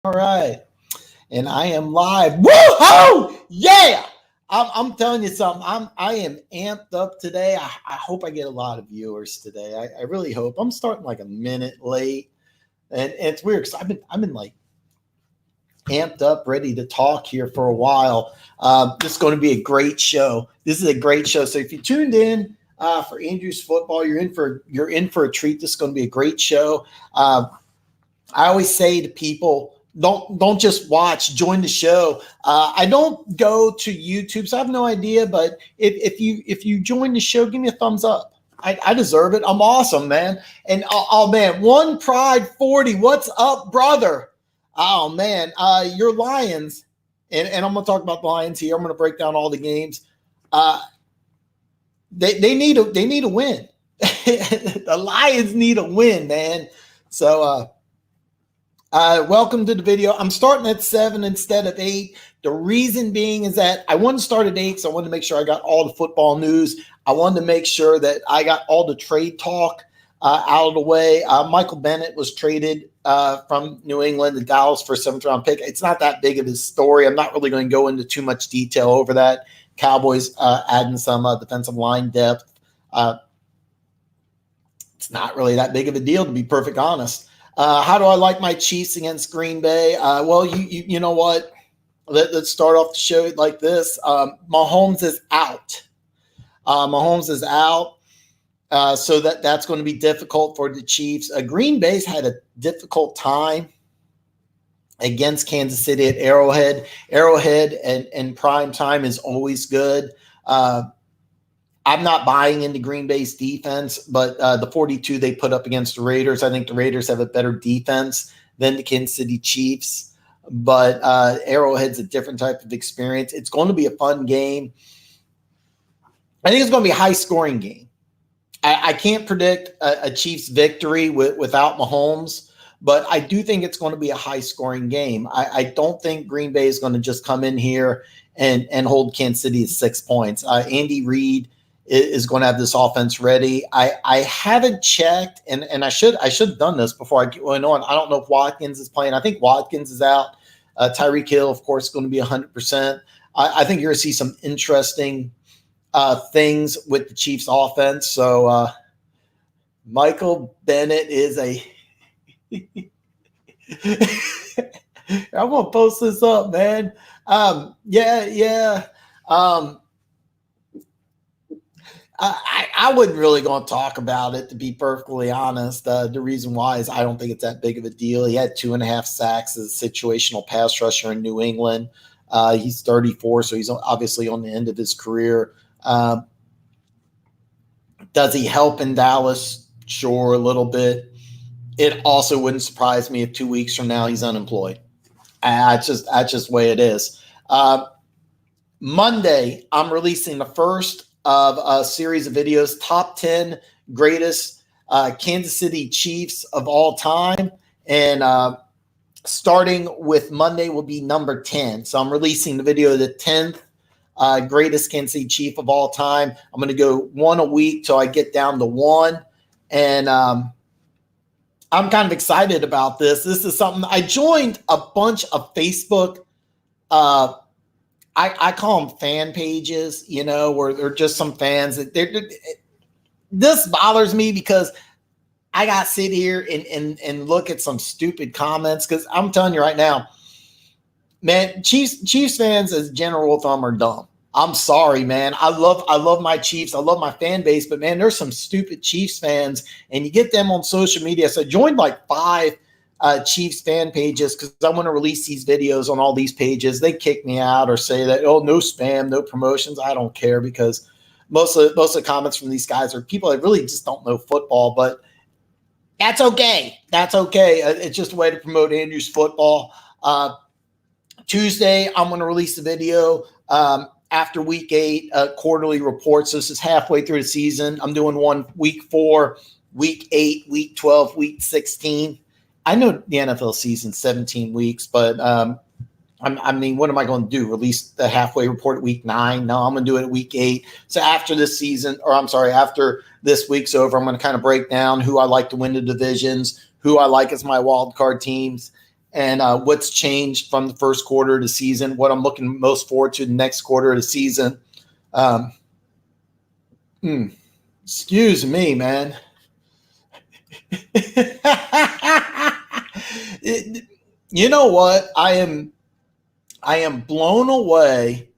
All right. And I am live. Woohoo! Yeah! I'm telling you something. I am amped up today. I hope I get a lot of viewers today. I really hope. I'm starting like a minute late. And it's weird because I've been like amped up, ready to talk here for a while. This is going to be a great show. This is a great show. So if you tuned in for Andrew's football, you're in for a treat. This is going to be a great show. I always say to people, don't just watch, join the show. I don't go to YouTube, so I have no idea. But if you join the show, give me a thumbs up. I deserve it. I'm awesome, man. And oh man, One Pride 40. What's up, brother? Oh man, your Lions, and I'm gonna talk about the Lions here. I'm gonna break down all the games. They need a win. The Lions need a win, man. So welcome to the video. I'm starting at 7 instead of 8. The reason being is that I wanted to start at 8, so I wanted to make sure I got all the football news. I wanted to make sure that I got all the trade talk out of the way. Michael Bennett was traded from New England to Dallas for a 7th-round pick. It's not that big of a story. I'm not really going to go into too much detail over that. Cowboys adding some defensive line depth. It's not really that big of a deal, to be perfectly honest. How do I like my Chiefs against Green Bay? Well, you know what? Let's start off the show like this. Mahomes is out. Mahomes is out. So that's going to be difficult for the Chiefs. Green Bay's had a difficult time against Kansas City at Arrowhead. Arrowhead and prime time is always good. I'm not buying into Green Bay's defense, but the 42 they put up against the Raiders, I think the Raiders have a better defense than the Kansas City Chiefs. But Arrowhead's a different type of experience. It's going to be a fun game. I think it's going to be a high-scoring game. I can't predict a Chiefs victory without Mahomes, but I do think it's going to be a high-scoring game. I don't think Green Bay is going to just come in here and hold Kansas City to 6 points. Andy Reid is going to have this offense ready. I haven't checked, and I should have done this before I went on. I don't know if Watkins is playing. I think Watkins is out. Tyreek Hill, of course, is going to be 100%. I think you're going to see some interesting things with the Chiefs offense. So Michael Bennett is a I'm going to post this up, man. I wasn't really going to talk about it, to be perfectly honest. The reason why is I don't think it's that big of a deal. He had 2.5 sacks as a situational pass rusher in New England. He's 34, so he's obviously on the end of his career. Does he help in Dallas? Sure, a little bit. It also wouldn't surprise me if 2 weeks from now he's unemployed. That's just the way it is. Monday, I'm releasing the first of a series of videos, top 10 greatest Kansas City Chiefs of all time. And starting with Monday will be number 10. So I'm releasing the video of the 10th greatest Kansas City Chief of all time. I'm going to go one a week till I get down to one. And I'm kind of excited about this. This is something I joined a bunch of Facebook I call them fan pages, where they're just some fans. This bothers me because I got to sit here and look at some stupid comments, because I'm telling you right now, man, Chiefs fans as general rule of thumb are dumb. I'm sorry, man. I love my Chiefs. I love my fan base, but man, there's some stupid Chiefs fans, and you get them on social media. So I joined like 5 Chiefs fan pages because I want to release these videos on all these pages. They kick me out or say that, oh, no spam, no promotions. I don't care, because most of the comments from these guys are people that really just don't know football, but that's okay. That's okay. It's just a way to promote Andrew's football. Tuesday, I'm going to release a video after week 8, quarterly reports. This is halfway through the season. I'm doing one week 4, week 8, week 12, week 16. I know the NFL season's 17 weeks, but I mean, what am I going to do? Release the halfway report at week 9? No, I'm going to do it at week 8. So after this season, after this week's over, I'm going to kind of break down who I like to win the divisions, who I like as my wild card teams, and what's changed from the first quarter of the season, what I'm looking most forward to the next quarter of the season. Um, excuse me, man. You know what? I am blown away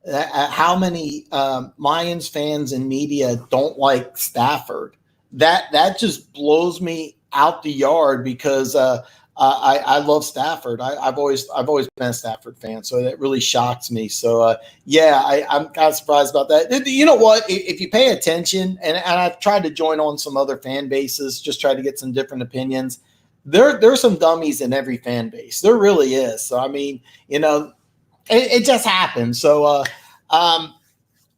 at how many Lions fans and media don't like Stafford. That just blows me out the yard because I love Stafford. I've always been a Stafford fan, so that really shocks me. So yeah, I'm kind of surprised about that. You know what? If you pay attention, and I've tried to join on some other fan bases, just try to get some different opinions. There's some dummies in every fan base. There really is. So I mean, it just happened. So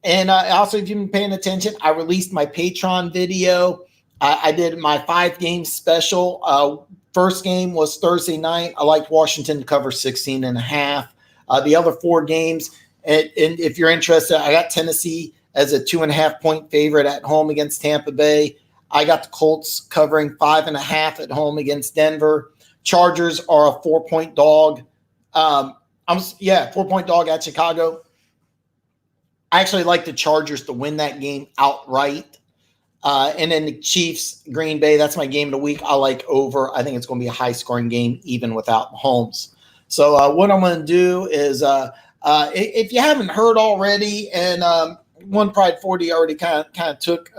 and also, if you've been paying attention, I released my Patreon video. I did my 5-game special. First game was Thursday night. I liked Washington to cover 16.5. The other 4 games, and if you're interested, I got Tennessee as a 2.5-point favorite at home against Tampa Bay. I got the Colts covering 5.5 at home against Denver. Chargers are a 4-point dog. 4-point dog at Chicago. I actually like the Chargers to win that game outright. And then the Chiefs, Green Bay, that's my game of the week. I like over. I think it's going to be a high-scoring game even without Mahomes. So what I'm going to do is, if you haven't heard already, and One Pride 40 already kind of took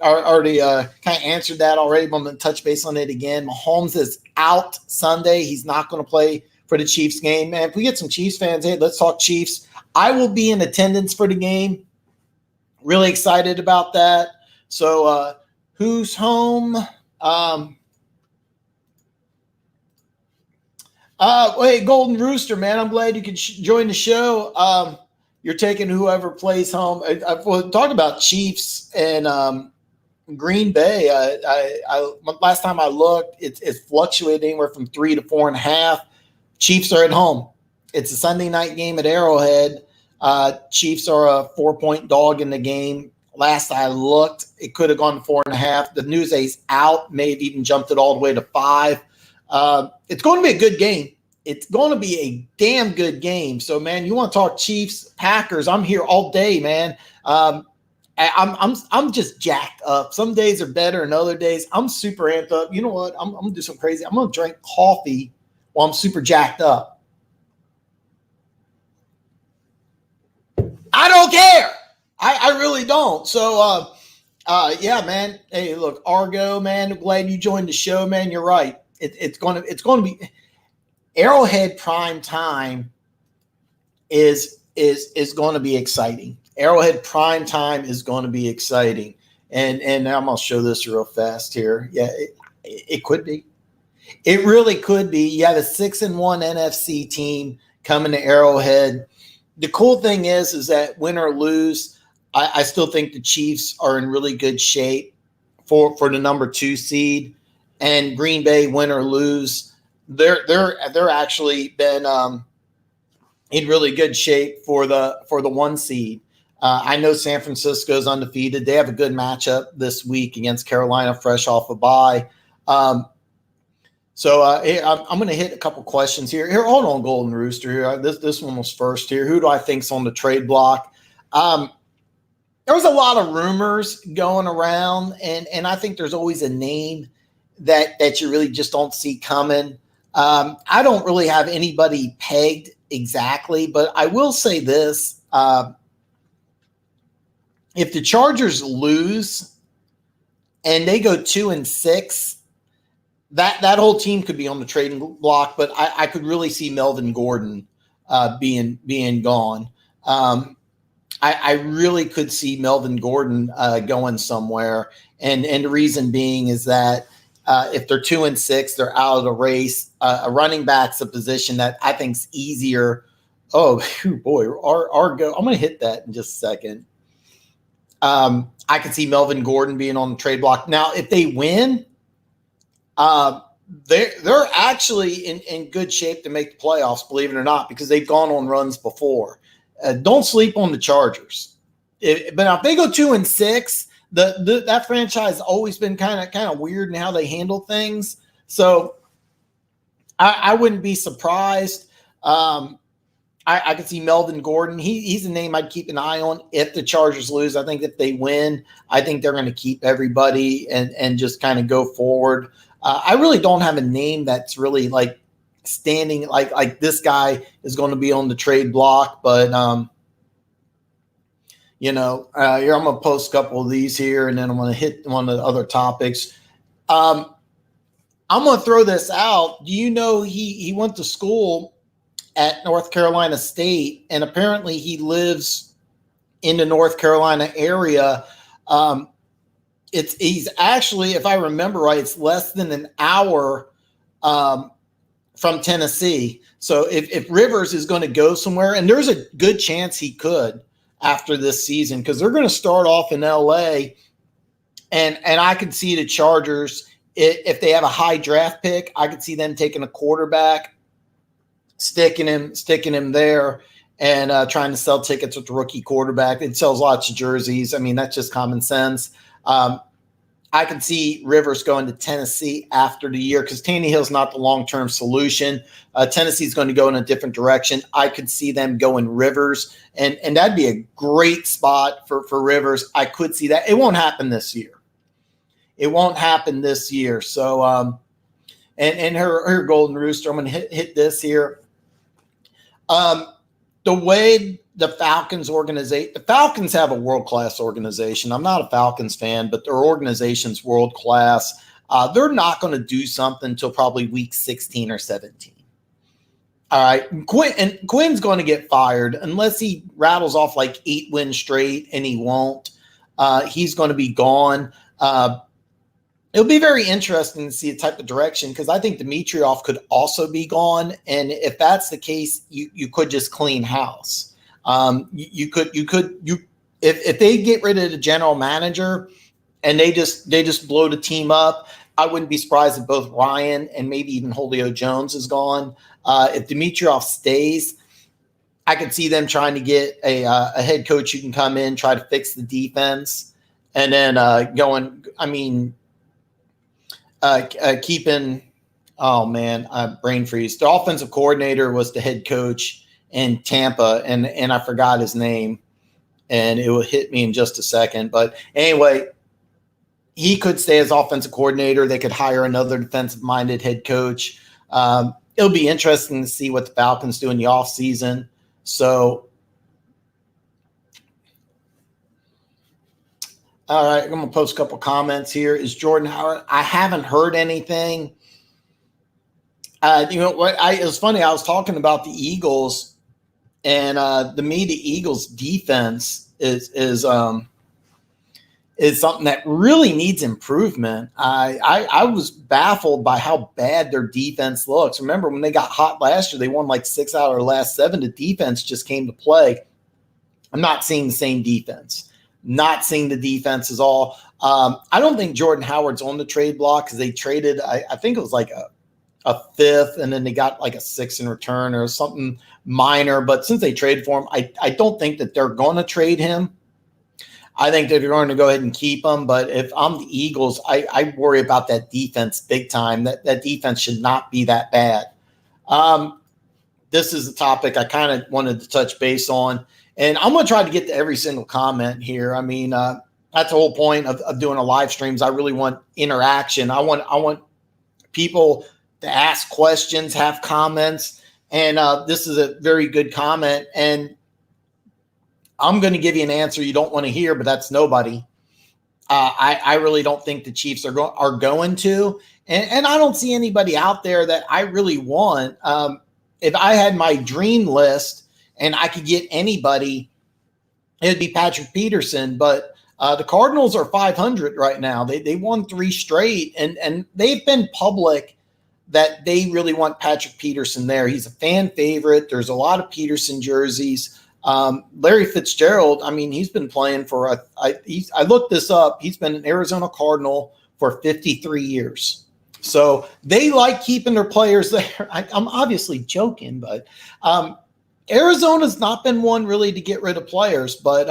already kind of answered that already, but I'm going to touch base on it again. Mahomes is out Sunday. He's not going to play for the Chiefs game. Man, if we get some Chiefs fans, hey, let's talk Chiefs. I will be in attendance for the game. Really excited about that. So who's home? Hey, Golden Rooster, man, I'm glad you could join the show. You're taking whoever plays home. We'll talk about Chiefs and Green Bay. I last time I looked, it's fluctuating anywhere from 3 to 4.5. Chiefs are at home. It's a Sunday night game at Arrowhead. Chiefs are a 4-point dog in the game. Last I looked, it could have gone to 4.5. The news is out, may have even jumped it all the way to 5. It's going to be a good game. It's going to be a damn good game. So, man, you want to talk Chiefs, Packers? I'm here all day, man. I'm just jacked up. Some days are better than other days. I'm super amped up. You know what? I'm gonna do something crazy. I'm gonna drink coffee while I'm super jacked up. I don't care. I really don't. So, yeah, man. Hey, look, Argo, man. Glad you joined the show, man. You're right. It's going to be Arrowhead prime time is going to be exciting. Arrowhead prime time is going to be exciting, and I'm gonna show this real fast here. Yeah, it could be. It really could be. You have a 6-1 NFC team coming to Arrowhead. The cool thing is that win or lose, I still think the Chiefs are in really good shape for the number 2 seed, and Green Bay, win or lose, they're actually been in really good shape for the 1 seed. I know San Francisco's undefeated. They have a good matchup this week against Carolina, fresh off a bye. So I'm going to hit a couple questions here. Here, hold on, Golden Rooster. Here, this one was first here. Who do I think's on the trade block? There was a lot of rumors going around, and I think there's always a name that you really just don't see coming. I don't really have anybody pegged exactly, but I will say this. If the Chargers lose and they go 2-6, that whole team could be on the trading block, but I could really see Melvin Gordon being gone. I really could see Melvin Gordon going somewhere, and the reason being is that if they're 2-6, they're out of the race. A running back's a position that I think's easier. Oh boy, Argo! I'm going to hit that in just a second. I could see Melvin Gordon being on the trade block. Now, if they win, they're actually in good shape to make the playoffs, believe it or not, because they've gone on runs before. Don't sleep on the Chargers. But now if they go 2-6, that franchise has always been kind of weird in how they handle things. So I wouldn't be surprised. I could see Melvin Gordon. He's a name I'd keep an eye on if the Chargers lose. I think if they win, I think they're going to keep everybody and just kind of go forward. I really don't have a name that's really like standing like this guy is going to be on the trade block. But, here I'm going to post a couple of these here, and then I'm going to hit one of the other topics. I'm going to throw this out. Do you know he went to school at North Carolina State, and apparently he lives in the North Carolina area. He's actually, if I remember right, it's less than an hour from Tennessee. So if Rivers is going to go somewhere, and there's a good chance he could after this season, because they're going to start off in LA, and I could see the Chargers, if they have a high draft pick, I could see them taking a quarterback, sticking him there, and trying to sell tickets with the rookie quarterback. It sells lots of jerseys. I mean, that's just common sense. I can see Rivers going to Tennessee after the year, because Tannehill's not the long-term solution. Tennessee's going to go in a different direction. I could see them going Rivers, and that'd be a great spot for Rivers. I could see that. It won't happen this year. So, and her Golden Rooster, I'm going to hit this here. The way the Falcons have a world-class organization. I'm not a Falcons fan, but their organization's world-class. They're not going to do something until probably week 16 or 17. All right. Quinn's going to get fired unless he rattles off like 8 wins straight, and he won't. He's going to be gone. It'll be very interesting to see the type of direction, because I think Dimitroff could also be gone. And if that's the case, you could just clean house. If they get rid of the general manager and they just blow the team up, I wouldn't be surprised if both Ryan and maybe even Julio Jones is gone. If Dimitroff stays, I could see them trying to get a head coach who can come in, try to fix the defense, and then keeping, brain freeze. The offensive coordinator was the head coach in Tampa, and I forgot his name, and it will hit me in just a second. But anyway, he could stay as offensive coordinator. They could hire another defensive-minded head coach. It'll be interesting to see what the Falcons do in the offseason. So, all right, I'm going to post a couple comments here. Is Jordan Howard? I haven't heard anything. You know what? It was funny. I was talking about the Eagles, and to me, the Eagles' defense is something that really needs improvement. I was baffled by how bad their defense looks. Remember when they got hot last year, they won like 6 out of their last 7. The defense just came to play. I'm not seeing the same defense. Not seeing the defense at all. I don't think Jordan Howard's on the trade block, because they traded, I think it was like a 5th, and then they got like a 6th in return or something minor. But since they traded for him, I don't think that they're going to trade him. I think that they're going to go ahead and keep him. But if I'm the Eagles, I worry about that defense big time. That defense should not be that bad. This is a topic I kind of wanted to touch base on. And I'm going to try to get to every single comment here. I mean, that's the whole point of doing a live streams. I really want interaction. I want people to ask questions, have comments. And this is a very good comment. And I'm going to give you an answer you don't want to hear, but that's nobody. I really don't think the Chiefs are going to. And I don't see anybody out there that I really want. If I had my dream list, and I could get anybody, it'd be Patrick Peterson. But the Cardinals are 500 right now. They won 3 straight, and they've been public that they really want Patrick Peterson there. He's a fan favorite. There's a lot of Peterson jerseys. Larry Fitzgerald, I mean, he's been playing for I looked this up. He's been an Arizona Cardinal for 53 years. So they like keeping their players there. I'm obviously joking, but Arizona's not been one really to get rid of players, but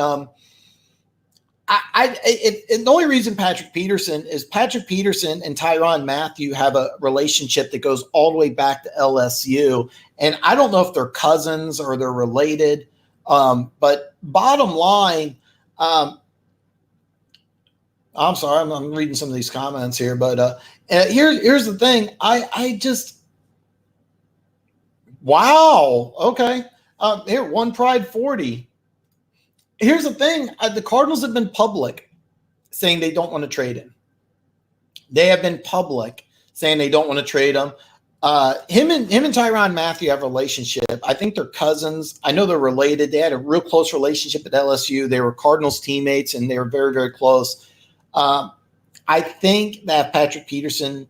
The only reason Patrick Peterson and Tyrann Mathieu have a relationship that goes all the way back to LSU. And I don't know if they're cousins or they're related. But bottom line, I'm sorry, I'm reading some of these comments here, but here's the thing. Wow. Okay. Here, One Pride 40. Here's the thing. The Cardinals have been public saying they don't want to trade him. They have been public saying they don't want to trade him. Him and Tyrann Mathieu have a relationship. I think they're cousins. I know they're related. They had a real close relationship at LSU. They were Cardinals teammates, and they were very, very close. I think that Patrick Peterson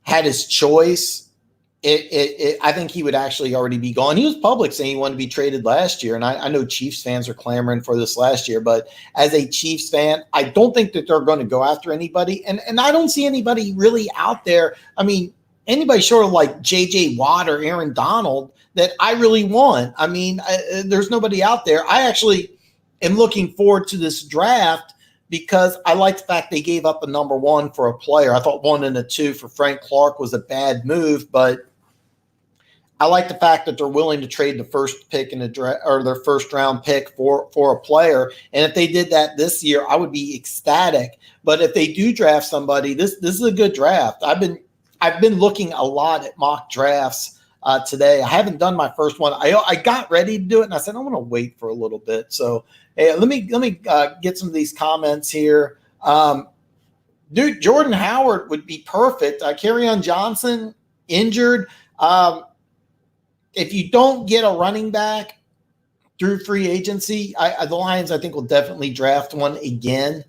had his choice. I think he would actually already be gone. He was public saying he wanted to be traded last year, and I know Chiefs fans are clamoring for this last year. But as a Chiefs fan, I don't think that they're going to go after anybody, and I don't see anybody really out there. I mean, anybody short of like J.J. Watt or Aaron Donald that I really want. I mean, there's nobody out there. I actually am looking forward to this draft because I like the fact they gave up a number 1 for a player. I thought 1 and a 2 for Frank Clark was a bad move, but I like the fact that they're willing to trade the first pick in the draft or their first round pick for a player. And if they did that this year, I would be ecstatic. But if they do draft somebody, this is a good draft. I've been looking a lot at mock drafts today. I haven't done my first one. I got ready to do it, and I said I'm going to wait for a little bit. So hey, let me get some of these comments here. Dude, Jordan Howard would be perfect. Kerryon Johnson injured. If you don't get a running back through free agency, the Lions I think will definitely draft one again.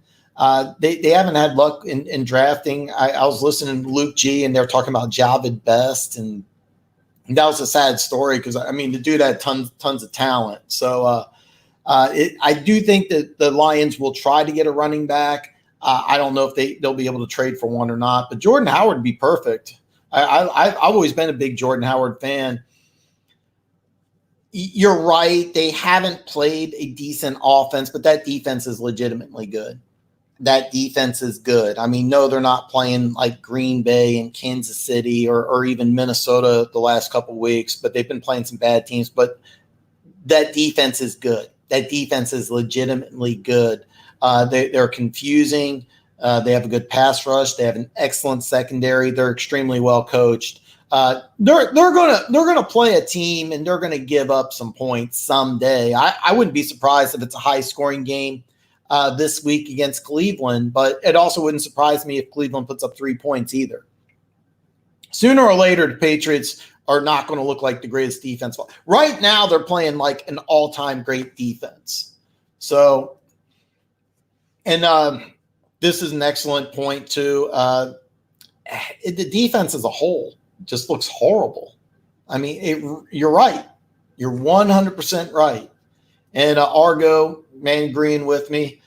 They haven't had luck in drafting. I was listening to Luke G, and they were talking about Javid Best, and that was a sad story because, I mean, the dude had tons of talent. So I do think that the Lions will try to get a running back. I don't know if they'll be able to trade for one or not, but Jordan Howard would be perfect. I've always been a big Jordan Howard fan. You're right. They haven't played a decent offense, but that defense is legitimately good. That defense is good. I mean, no, they're not playing like Green Bay and Kansas City or even Minnesota the last couple of weeks, but they've been playing some bad teams. But that defense is good. That defense is legitimately good. They're confusing. They have a good pass rush. They have an excellent secondary. They're extremely well coached. They're gonna play a team, and they're gonna give up some points someday. I wouldn't be surprised if it's a high scoring game this week against Cleveland, but it also wouldn't surprise me if Cleveland puts up 3 points either. Sooner or later, the Patriots are not going to look like the greatest defense. Right now, they're playing like an all-time great defense. So, and this is an excellent point too. The defense as a whole just looks horrible. I mean, you're right. You're 100% right. And Argo, man, agreeing with me.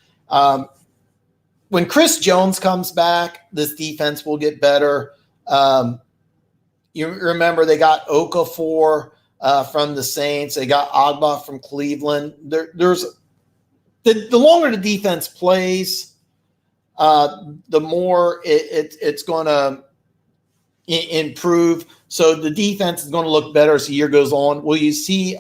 When Chris Jones comes back, this defense will get better. You remember they got Okafor from the Saints. They got Agba from Cleveland. There's the longer the defense plays, the more it's going to improve. So the defense is going to look better as the year goes on. Will you see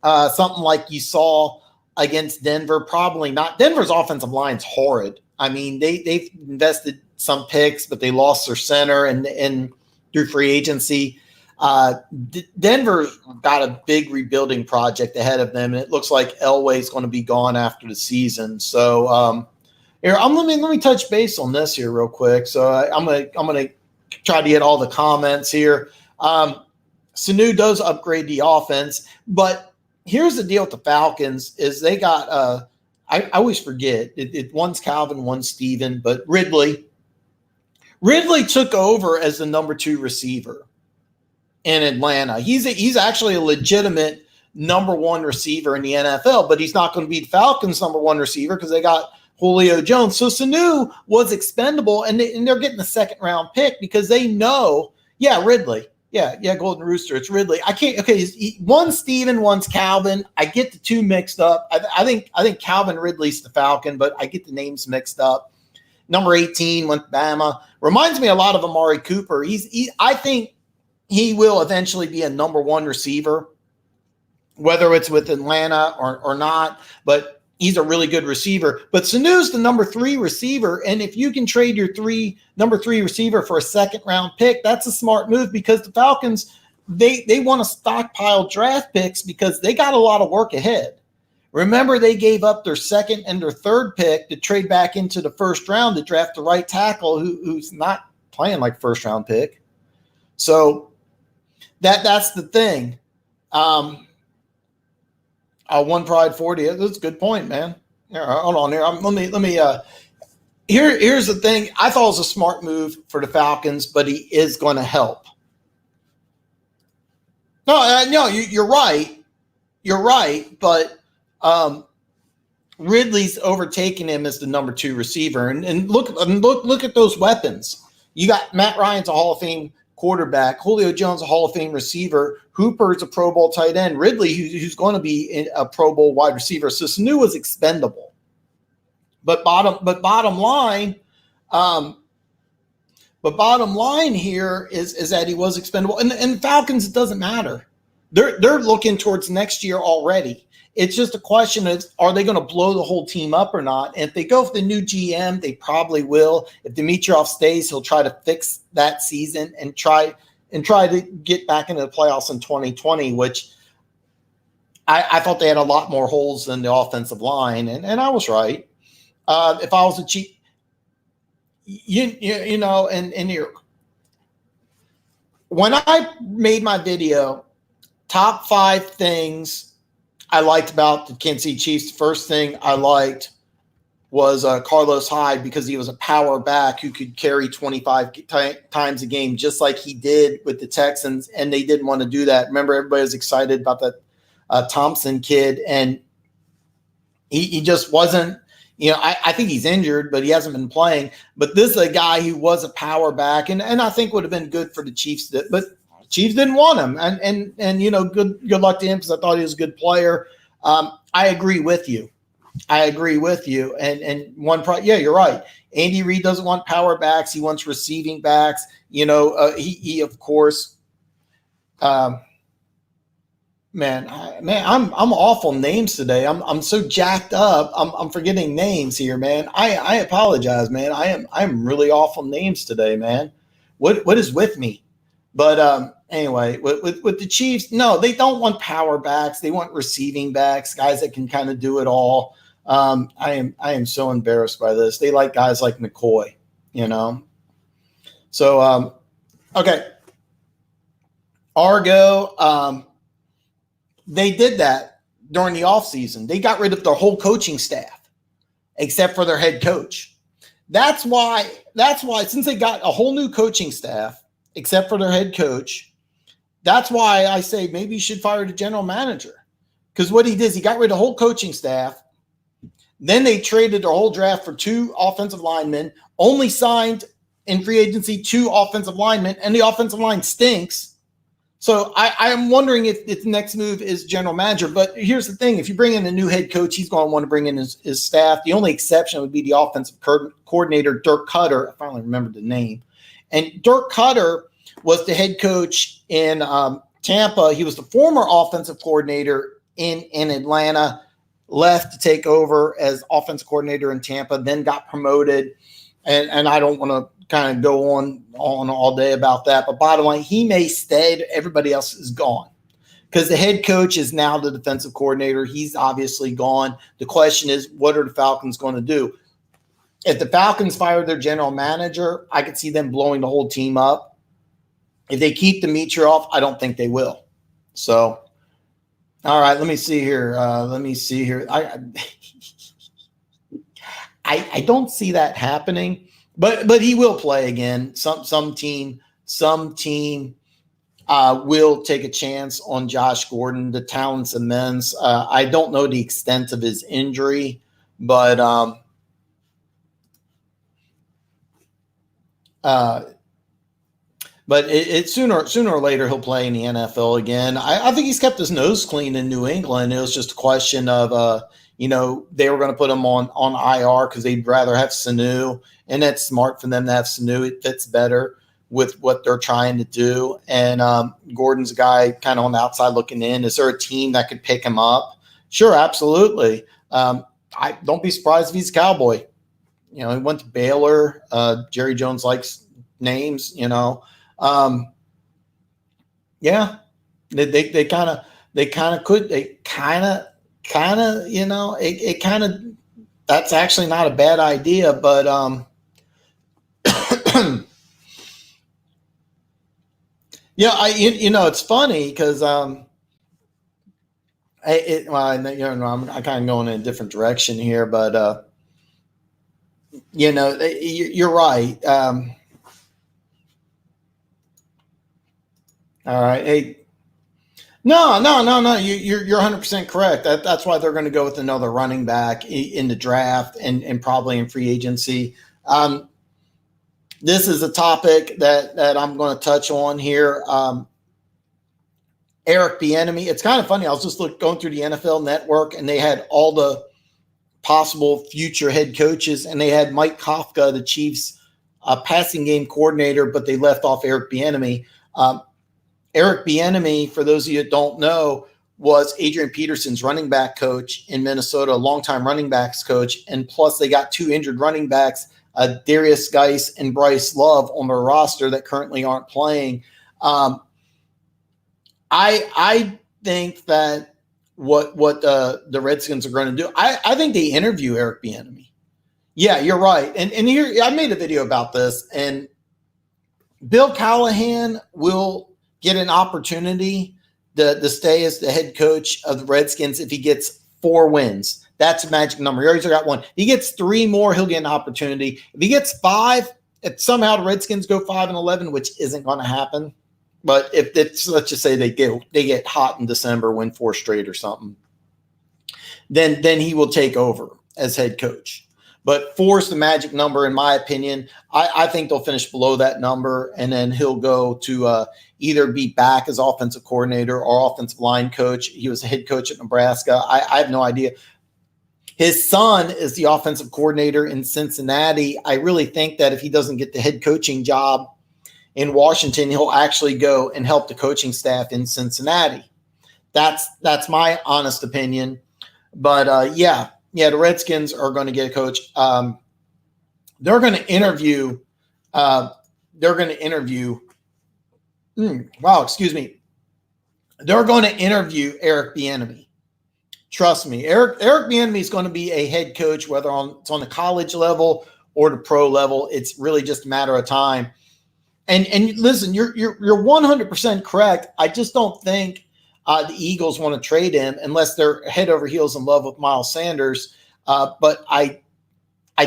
something like you saw against Denver? Probably not. Denver's offensive line's horrid. I mean, they've invested some picks, but they lost their center and through free agency. Denver's got a big rebuilding project ahead of them, and it looks like Elway's going to be gone after the season. So here, let me touch base on this here real quick. So I'm gonna try to get all the comments here. Sanu does upgrade the offense, but here's the deal with the Falcons is they got I always forget one's Calvin, one's Steven, but Ridley took over as the number 2 receiver in Atlanta. He's actually a legitimate number 1 receiver in the NFL, but he's not going to be the Falcons' number 1 receiver because they got Julio Jones. So Sanu was expendable, and they're getting the second round pick because they know, Ridley. Yeah, Golden Rooster. It's Ridley. I can't. Okay, one's Steven, one's Calvin. I get the two mixed up. I think Calvin Ridley's the Falcon, but I get the names mixed up. Number 18 went to Bama. Reminds me a lot of Amari Cooper. I think he will eventually be a number one receiver, whether it's with Atlanta or not. But he's a really good receiver. But Sanu's the number 3 receiver, and if you can trade your number 3 receiver for a second-round pick, that's a smart move because the Falcons, they want to stockpile draft picks because they got a lot of work ahead. Remember, they gave up their second and their third pick to trade back into the first round to draft the right tackle who's not playing like first-round pick. So that's the thing. One Pride 40. That's a good point, man. Here, hold on here. Let me. Here's the thing. I thought it was a smart move for the Falcons, but he is going to help. No, you're right. You're right, but Ridley's overtaking him as the number 2 receiver, and look at those weapons. You got Matt Ryan's a Hall of Fame quarterback, Julio Jones a Hall of Fame receiver, Hooper's a Pro Bowl tight end, Ridley who's going to be a Pro Bowl wide receiver. So Sanu was expendable. But bottom line here is that he was expendable. And Falcons, it doesn't matter. They're looking towards next year already. It's just a question of, are they going to blow the whole team up or not? And if they go for the new GM, they probably will. If Dimitroff stays, he'll try to fix that season and try to get back into the playoffs in 2020, which I thought they had a lot more holes than the offensive line, and I was right. If I was a chief, you know, and here, when I made my video, top 5 things I liked about the Kansas City Chiefs. The first thing I liked was Carlos Hyde because he was a power back who could carry 25 times a game, just like he did with the Texans, and they didn't want to do that. Remember, everybody was excited about that Thompson kid, and he just wasn't. You know, I think he's injured, but he hasn't been playing. But this is a guy who was a power back, and I think would have been good for the Chiefs. But Chiefs didn't want him, and you know, good luck to him because I thought he was a good player. I agree with you. And yeah, you're right. Andy Reid doesn't want power backs; he wants receiving backs. You know, he of course, I'm awful names today. I'm so jacked up. I'm forgetting names here, man. I apologize, man. I'm really awful names today, man. What is with me? But anyway, with the Chiefs, no, they don't want power backs. They want receiving backs, guys that can kind of do it all. I am so embarrassed by this. They like guys like McCoy, you know. So okay, Argo. They did that during the offseason. They got rid of their whole coaching staff, except for their head coach. That's why since they got a whole new coaching staff, except for their head coach, that's why I say maybe you should fire the general manager. Because what he did is he got rid of the whole coaching staff. Then they traded their whole draft for 2 offensive linemen, only signed in free agency 2 offensive linemen, and the offensive line stinks. So I am wondering if the next move is general manager. But here's the thing. If you bring in a new head coach, he's going to want to bring in his staff. The only exception would be the offensive coordinator, Dirk Cutter. I finally remembered the name. And Dirk Cutter was the head coach in Tampa. He was the former offensive coordinator in Atlanta, left to take over as offensive coordinator in Tampa, then got promoted. And I don't want to kind of go on all day about that. But bottom line, he may stay. Everybody else is gone because the head coach is now the defensive coordinator. He's obviously gone. The question is, what are the Falcons going to do? If the Falcons fire their general manager, I could see them blowing the whole team up. If they keep Dimitroff, I don't think they will. So, all right, let me see here. I don't see that happening, but he will play again. Some team will take a chance on Josh Gordon. The talent's immense. I don't know the extent of his injury, but But it sooner or later he'll play in the NFL again. I think he's kept his nose clean in New England. It was just a question of they were going to put him on IR because they'd rather have Sanu, and that's smart for them to have Sanu. It fits better with what they're trying to do. And Gordon's a guy kind of on the outside looking in. Is there a team that could pick him up? Sure, absolutely. I don't be surprised if he's a Cowboy. He went to Baylor. Jerry Jones likes names. Yeah, they kind of that's actually not a bad idea, but it's funny because I'm kind of going in a different direction here, but you're right. All right. Hey, no. You're 100% correct. That's why they're going to go with another running back in the draft and probably in free agency. This is a topic that I'm going to touch on here. Eric Bieniemy. It's kind of funny. I was just going through the NFL Network, and they had all the possible future head coaches, and they had Mike Kafka, the Chiefs' passing game coordinator, but they left off Eric Bieniemy. Eric Bieniemy, for those of you that don't know, was Adrian Peterson's running back coach in Minnesota, a longtime running backs coach, and plus they got two injured running backs, Darius Geis and Bryce Love, on their roster that currently aren't playing. I think that what the Redskins are going to do, I think they interview Eric Bieniemy. Yeah, you're right. And here, I made a video about this, and Bill Callahan will get an opportunity to stay as the head coach of the Redskins if he gets 4 wins. That's a magic number. He already got 1. If he gets 3 more, he'll get an opportunity. If he gets 5, if somehow the Redskins go 5-11, which isn't going to happen, but if it's, let's just say they get hot in December, win 4 straight or something, then he will take over as head coach. But 4 is the magic number, in my opinion. I think they'll finish below that number, and then he'll go to either be back as offensive coordinator or offensive line coach. He was a head coach at Nebraska. I have no idea. His son is the offensive coordinator in Cincinnati. I really think that if he doesn't get the head coaching job in Washington, he'll actually go and help the coaching staff in Cincinnati. That's my honest opinion. But yeah, the Redskins are going to get a coach. They're going to interview. They're going to interview Eric Bieniemy. Trust me, Eric Bieniemy is going to be a head coach, whether it's on the college level or the pro level. It's really just a matter of time. And listen, you're 100% correct. I just don't think the Eagles want to trade him unless they're head over heels in love with Miles Sanders. But I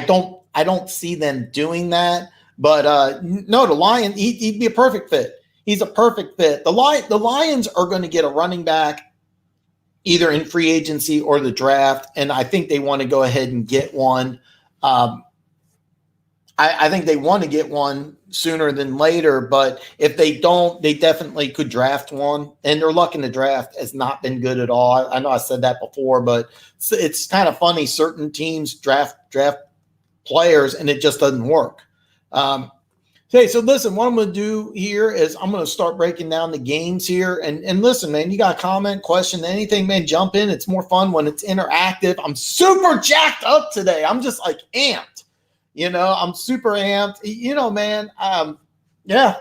don't see them doing that. But no, the Lions, he'd be a perfect fit. He's a perfect fit. The Lions are going to get a running back either in free agency or the draft, and I think they want to go ahead and get one. I think they want to get one sooner than later, but if they don't, they definitely could draft one. And their luck in the draft has not been good at all. I know I said that before, but it's kind of funny. Certain teams draft players and it just doesn't work. Okay, so listen, what I'm going to do here is I'm going to start breaking down the games here. And listen, man, you got a comment, question, anything, man, jump in. It's more fun when it's interactive. I'm super jacked up today. I'm just like amped. I'm super amped. Man, yeah.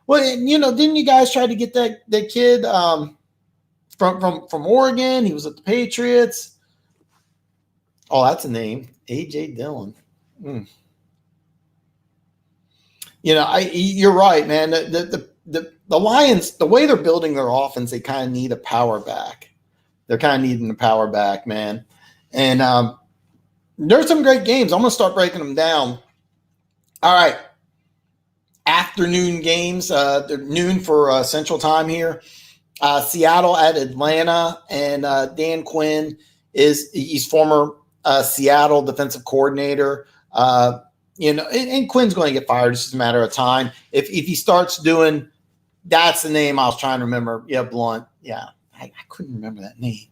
Well, didn't you guys try to get that kid from Oregon? He was at the Patriots. Oh, that's a name. A.J. Dillon. You're right, man. The Lions, the way they're building their offense, they kind of need a power back. They're kind of needing a power back, man. And there's some great games. I'm going to start breaking them down. All right. Afternoon games. They're noon for Central Time here. Seattle at Atlanta. And Dan Quinn he's former Seattle defensive coordinator. and Quinn's going to get fired. It's just a matter of time. If he starts doing, that's the name I was trying to remember. Yeah, Blunt. Yeah, I couldn't remember that name.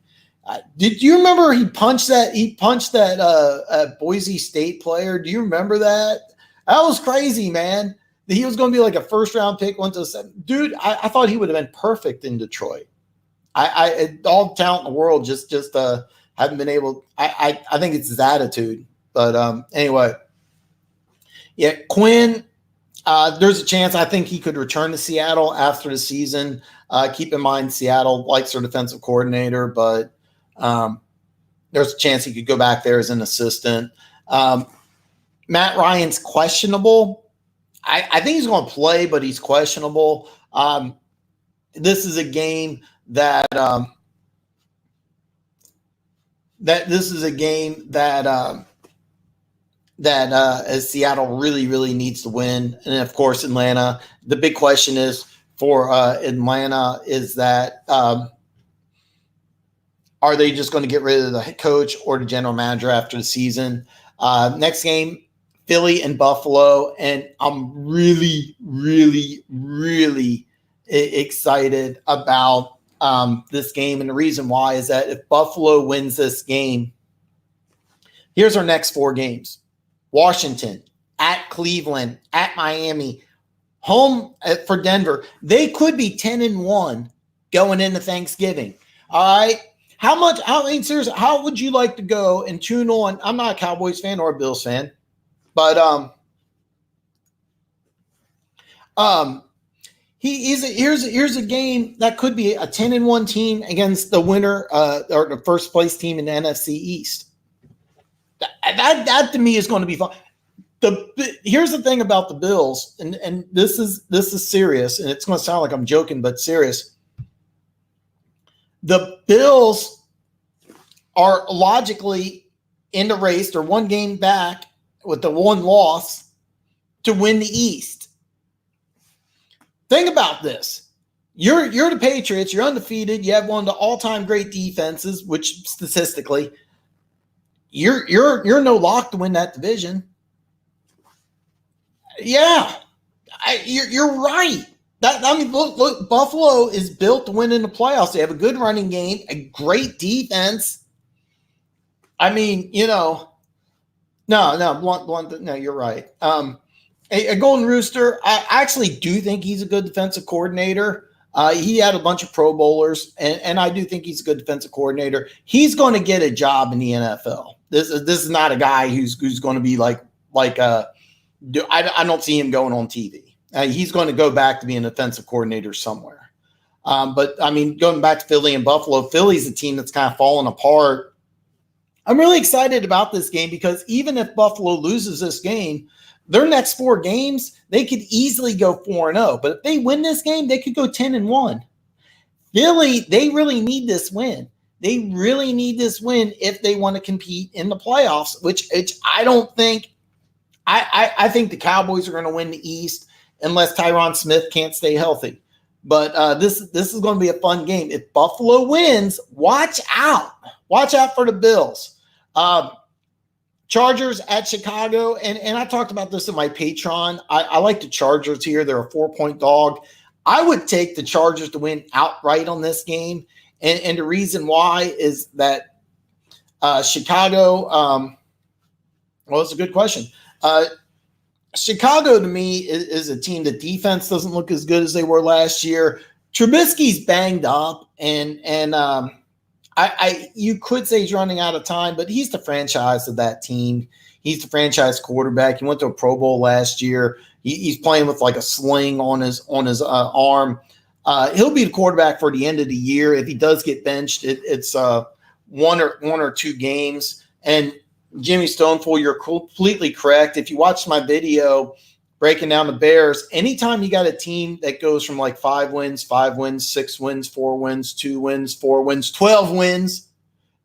Did you remember he punched that Boise State player? Do you remember that? That was crazy, man. He was going to be like a first round pick, went to the dude. I thought he would have been perfect in Detroit. I all the talent in the world just haven't been able. I think it's his attitude. But anyway, yeah, Quinn. There's a chance I think he could return to Seattle after the season. Keep in mind, Seattle likes their defensive coordinator, but there's a chance he could go back there as an assistant. Matt Ryan's questionable. I think he's going to play, but he's questionable. This is a game that as Seattle really, really needs to win. And of course, Atlanta, the big question is for Atlanta is that are they just going to get rid of the head coach or the general manager after the season? Next game, Philly and Buffalo. And I'm really, really, really excited about this game. And the reason why is that if Buffalo wins this game, here's our next 4 games. Washington, at Cleveland, at Miami, home for Denver. They could be 10-1 going into Thanksgiving. All right. Seriously, how would you like to go and tune on? I'm not a Cowboys fan or a Bills fan, but here's a game that could be a 10-1 team against the winner or the first place team in the NFC East. That to me is going to be fun. Here's the thing about the Bills, and this is serious, and it's going to sound like I'm joking, but serious. The Bills are logically in the race. They're 1 game back with the 1 loss to win the East. Think about this. You're the Patriots. You're undefeated. You have one of the all-time great defenses, which statistically, you're no lock to win that division. Yeah, you're right. Look, Buffalo is built to win in the playoffs. They have a good running game, a great defense. I mean, no, Blunt, no, you're right. A Golden Rooster, I actually do think he's a good defensive coordinator. He had a bunch of Pro Bowlers, and I do think he's a good defensive coordinator. He's going to get a job in the NFL. This is not a guy who's going to be like I don't see him going on TV. He's going to go back to being a defensive coordinator somewhere. But I mean, going back to Philly and Buffalo, Philly's a team that's kind of fallen apart. I'm really excited about this game because even if Buffalo loses this game, their next 4 games, they could easily go 4-0. But if they win this game, they could go 10-1. Philly, they really need this win. They really need this win if they want to compete in the playoffs, which I don't think. I think the Cowboys are going to win the East unless Tyron Smith can't stay healthy. But this is going to be a fun game. If Buffalo wins, watch out. Watch out for the Bills. Chargers at Chicago. And I talked about this in my Patreon. I like the Chargers here. They're a 4-point dog. I would take the Chargers to win outright on this game. And the reason why is that Chicago, well, it's a good question. Chicago, to me, is a team that defense doesn't look as good as they were last year. Trubisky's banged up, and you could say he's running out of time, but he's the franchise of that team. He's the franchise quarterback. He went to a Pro Bowl last year. He's playing with like a sling on his arm. He'll be the quarterback for the end of the year. If he does get benched, it's 1 or 2 games. And Jimmy Stoneful, you're completely correct. If you watched my video breaking down the Bears, anytime you got a team that goes from like 5 wins, 6 wins, 4 wins, 2 wins, 4 wins, 12 wins,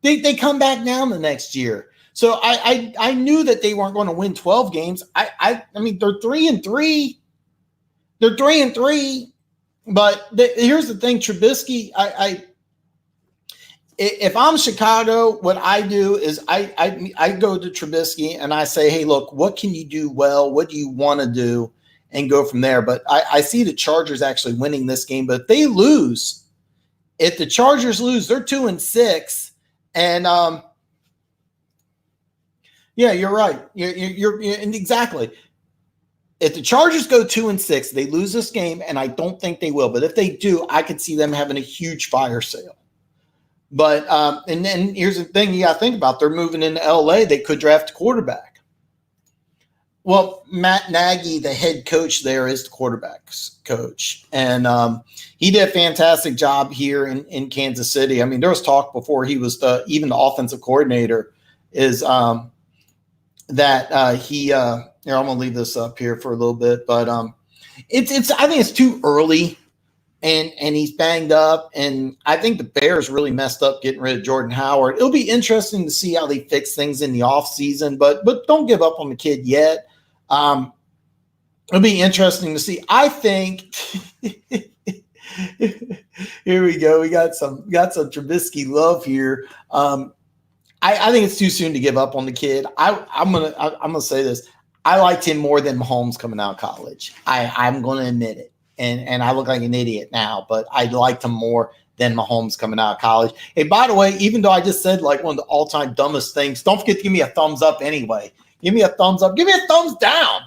they come back down the next year. So I knew that they weren't going to win 12 games. I mean, they're 3-3. They're 3-3. But here's the thing, Trubisky, if I'm Chicago, what I do is I go to Trubisky and I say, hey, look, what can you do well? What do you want to do? And go from there. But I see the Chargers actually winning this game. But if they lose, if the Chargers lose, they're 2-6. And yeah, you're right. You're exactly. If the Chargers go 2-6, they lose this game, and I don't think they will. But if they do, I could see them having a huge fire sale. But and then here's the thing you got to think about: they're moving into LA. They could draft a quarterback. Well, Matt Nagy, the head coach there, is the quarterback's coach, and he did a fantastic job here in Kansas City. I mean, there was talk before he was even the offensive coordinator. Is that he? Here, I'm gonna leave this up here for a little bit, but it's I think it's too early. And he's banged up, and I think the Bears really messed up getting rid of Jordan Howard. It'll be interesting to see how they fix things in the offseason, but don't give up on the kid yet. It'll be interesting to see. I think here we go. We got some Trubisky love here. I think it's too soon to give up on the kid. I'm gonna say this. I liked him more than Mahomes coming out of college. I'm gonna admit it. And I look like an idiot now, but I liked him more than Mahomes coming out of college. Hey, by the way, even though I just said like one of the all-time dumbest things, don't forget to give me a thumbs up anyway. Give me a thumbs up. Give me a thumbs down.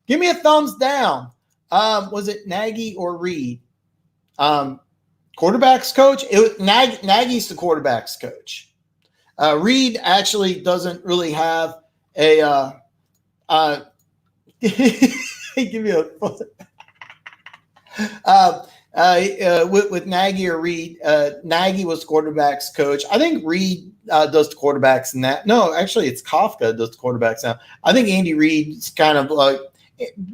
Give me a thumbs down. Was it Nagy or Reed? Quarterback's coach? Nagy's the quarterback's coach. Reed actually doesn't really have a give me a with Nagy or Reed, Nagy was quarterback's coach. I think Reed does the quarterbacks in that. No, actually, it's Kafka does the quarterbacks now. I think Andy Reid's kind of like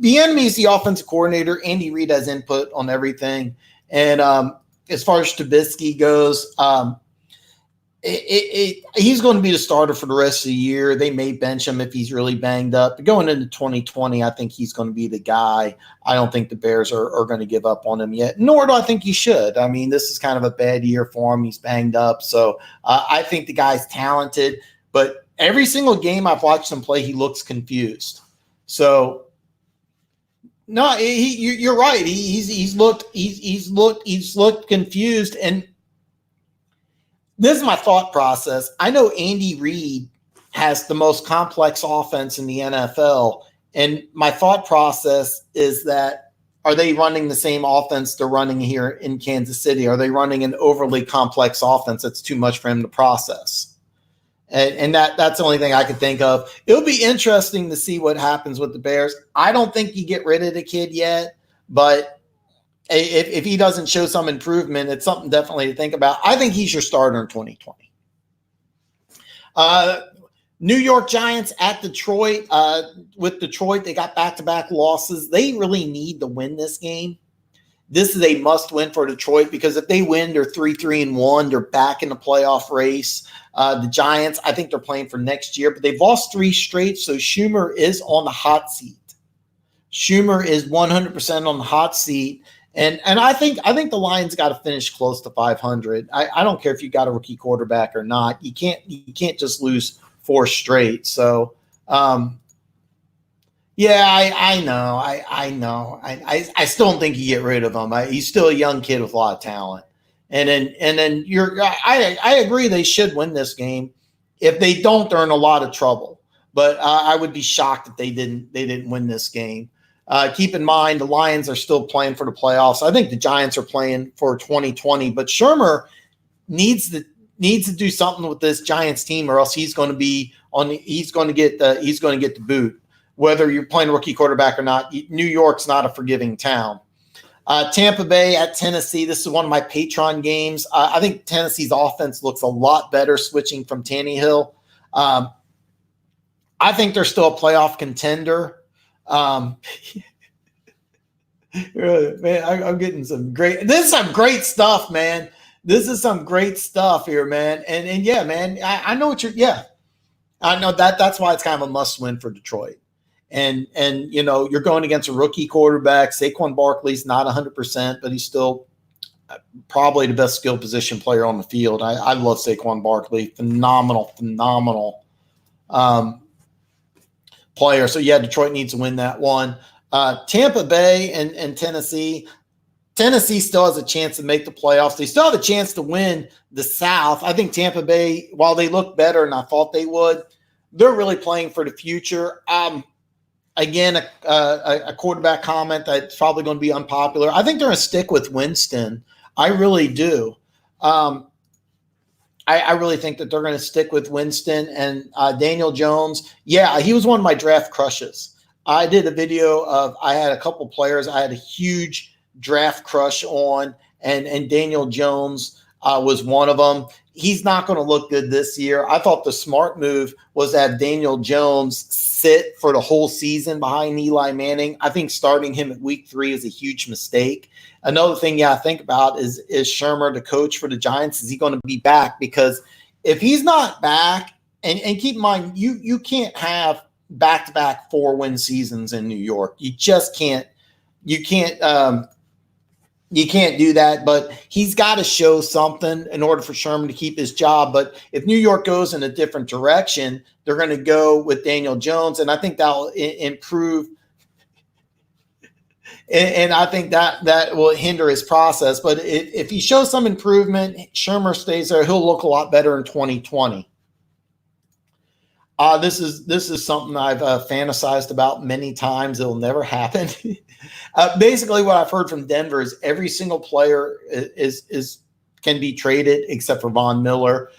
Bieniemy is the offensive coordinator. Andy Reid has input on everything. And as far as Trubisky goes, he's going to be the starter for the rest of the year. They may bench him if he's really banged up. But going into 2020, I think he's going to be the guy. I don't think the Bears are going to give up on him yet, nor do I think he should. I mean, this is kind of a bad year for him. He's banged up. So I think the guy's talented. But every single game I've watched him play, he looks confused. So, no, you're right. He's looked confused. And this is my thought process. I know Andy Reid has the most complex offense in the NFL. And my thought process is that, are they running the same offense they're running here in Kansas City? Are they running an overly complex offense that's too much for him to process? And that's the only thing I could think of. It'll be interesting to see what happens with the Bears. I don't think you get rid of the kid yet, but if he doesn't show some improvement, it's something definitely to think about. I think he's your starter in 2020. New York Giants at Detroit. With Detroit, they got back-to-back losses. They really need to win this game. This is a must-win for Detroit because if they win, they're 3-1. They're back in the playoff race. The Giants, I think they're playing for next year, but they've lost 3 straight, so Schumer is on the hot seat. Schumer is 100% on the hot seat. And I think the Lions got to finish close to 500. I don't care if you got a rookie quarterback or not. You can't just lose 4 straight. So, yeah, I know. I know. I still don't think you get rid of him. He's still a young kid with a lot of talent. And then I agree they should win this game. If they don't, they're in a lot of trouble. But I would be shocked if they didn't win this game. Keep in mind, the Lions are still playing for the playoffs. I think the Giants are playing for 2020, but Shermer needs to do something with this Giants team, or else he's going to get the boot. Whether you're playing rookie quarterback or not, New York's not a forgiving town. Tampa Bay at Tennessee. This is one of my Patreon games. I think Tennessee's offense looks a lot better switching from Tannehill. I think they're still a playoff contender. Man, I'm getting some great. This is some great stuff, man. This is some great stuff here, man. And yeah, man, I know what you're. Yeah, I know that's why it's kind of a must win for Detroit. And you're going against a rookie quarterback. Saquon Barkley's not 100%, but he's still probably the best skill position player on the field. I love Saquon Barkley. Phenomenal player. So, yeah, Detroit needs to win that one. Tampa Bay and Tennessee. Tennessee still has a chance to make the playoffs. They still have a chance to win the South. I think Tampa Bay, while they look better than I thought they would, they're really playing for the future. Again, a quarterback comment that's probably going to be unpopular. I think they're going to stick with Winston. I really do. I really think that they're going to stick with Winston and Daniel Jones. Yeah, he was one of my draft crushes. I did a video of, I had a couple players I had a huge draft crush on, and Daniel Jones was one of them. He's not going to look good this year. I thought the smart move was to have Daniel Jones sit for the whole season behind Eli Manning. I think starting him at week 3 is a huge mistake. Another thing you got to think about is Shermer, the coach for the Giants, is he going to be back? Because if he's not back, and keep in mind, you can't have back-to-back 4-win seasons in New York. You just can't. You can't do that, but he's got to show something in order for Sherman to keep his job. But if New York goes in a different direction, they're going to go with Daniel Jones, and I think that'll improve. And I think that will hinder his process. But if he shows some improvement, Shermer stays there, he'll look a lot better in 2020. This is something I've fantasized about many times. It'll never happen. Basically, what I've heard from Denver is every single player can be traded except for Von Miller.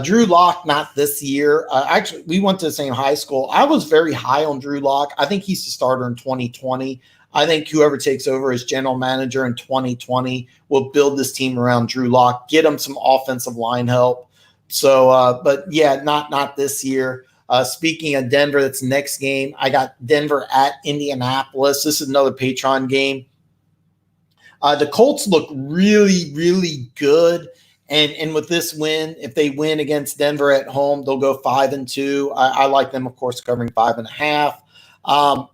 Drew Lock, not this year. Actually, we went to the same high school. I was very high on Drew Lock. I think he's the starter in 2020. I think whoever takes over as general manager in 2020 will build this team around Drew Lock, get him some offensive line help. So, but yeah, not this year. Speaking of Denver, that's the next game. I got Denver at Indianapolis. This is another Patreon game. The Colts look really, really good. And with this win, if they win against Denver at home, they'll go 5-2. I like them, of course, covering 5.5.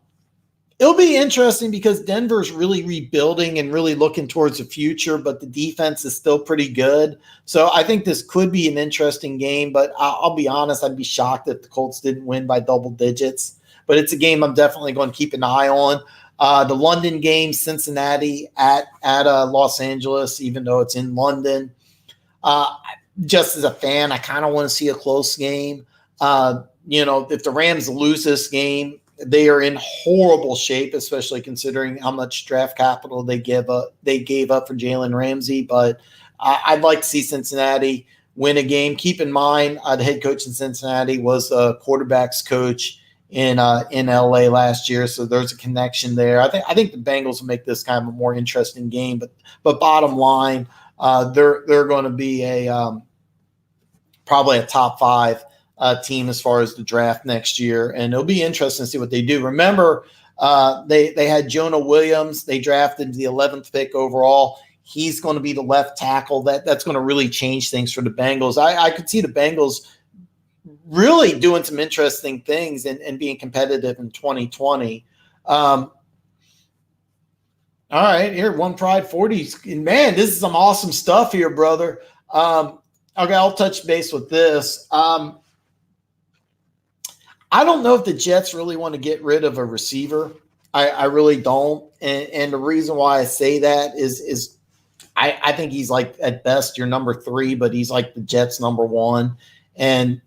It'll be interesting because Denver's really rebuilding and really looking towards the future, but the defense is still pretty good. So I think this could be an interesting game, but I'll be honest, I'd be shocked if the Colts didn't win by double digits. But it's a game I'm definitely going to keep an eye on. The London game, Cincinnati at Los Angeles, even though it's in London. Just as a fan, I kind of want to see a close game. If the Rams lose this game, they are in horrible shape, especially considering how much draft capital they gave up for Jalen Ramsey. But I'd like to see Cincinnati win a game. Keep in mind, the head coach in Cincinnati was a quarterback's coach in LA last year, so there's a connection there. I think the Bengals will make this kind of a more interesting game. But bottom line, they're going to be probably a top 5 team as far as the draft next year, and it'll be interesting to see what they do. Remember, they had Jonah Williams. They drafted the 11th pick overall. He's going to be the left tackle. That's going to really change things for the Bengals. I could see the Bengals really doing some interesting things and being competitive in 2020. All right, here, One Pride 40s. Man, this is some awesome stuff here, brother. Okay, I'll touch base with this. I don't know if the Jets really want to get rid of a receiver. I really don't. And the reason why I say that is I think he's like at best your number 3, but he's like the Jets' number 1. And,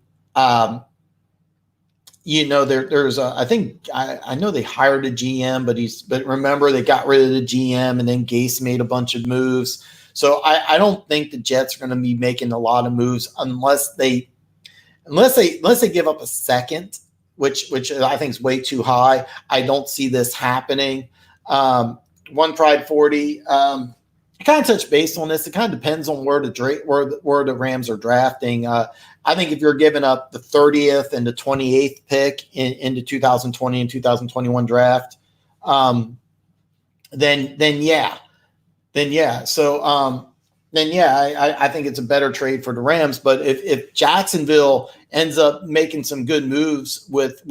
there's I think I know they hired a GM, but remember they got rid of the GM and then Gase made a bunch of moves. So I don't think the Jets are going to be making a lot of moves unless they give up a second, which I think is way too high. I don't see this happening. One Pride 40. I kind of touch base on this. It kind of depends on where the Rams are drafting. I think if you're giving up the 30th and the 28th pick in the 2020 and 2021 draft, then yeah. So I think it's a better trade for the Rams. But if Jacksonville ends up making some good moves with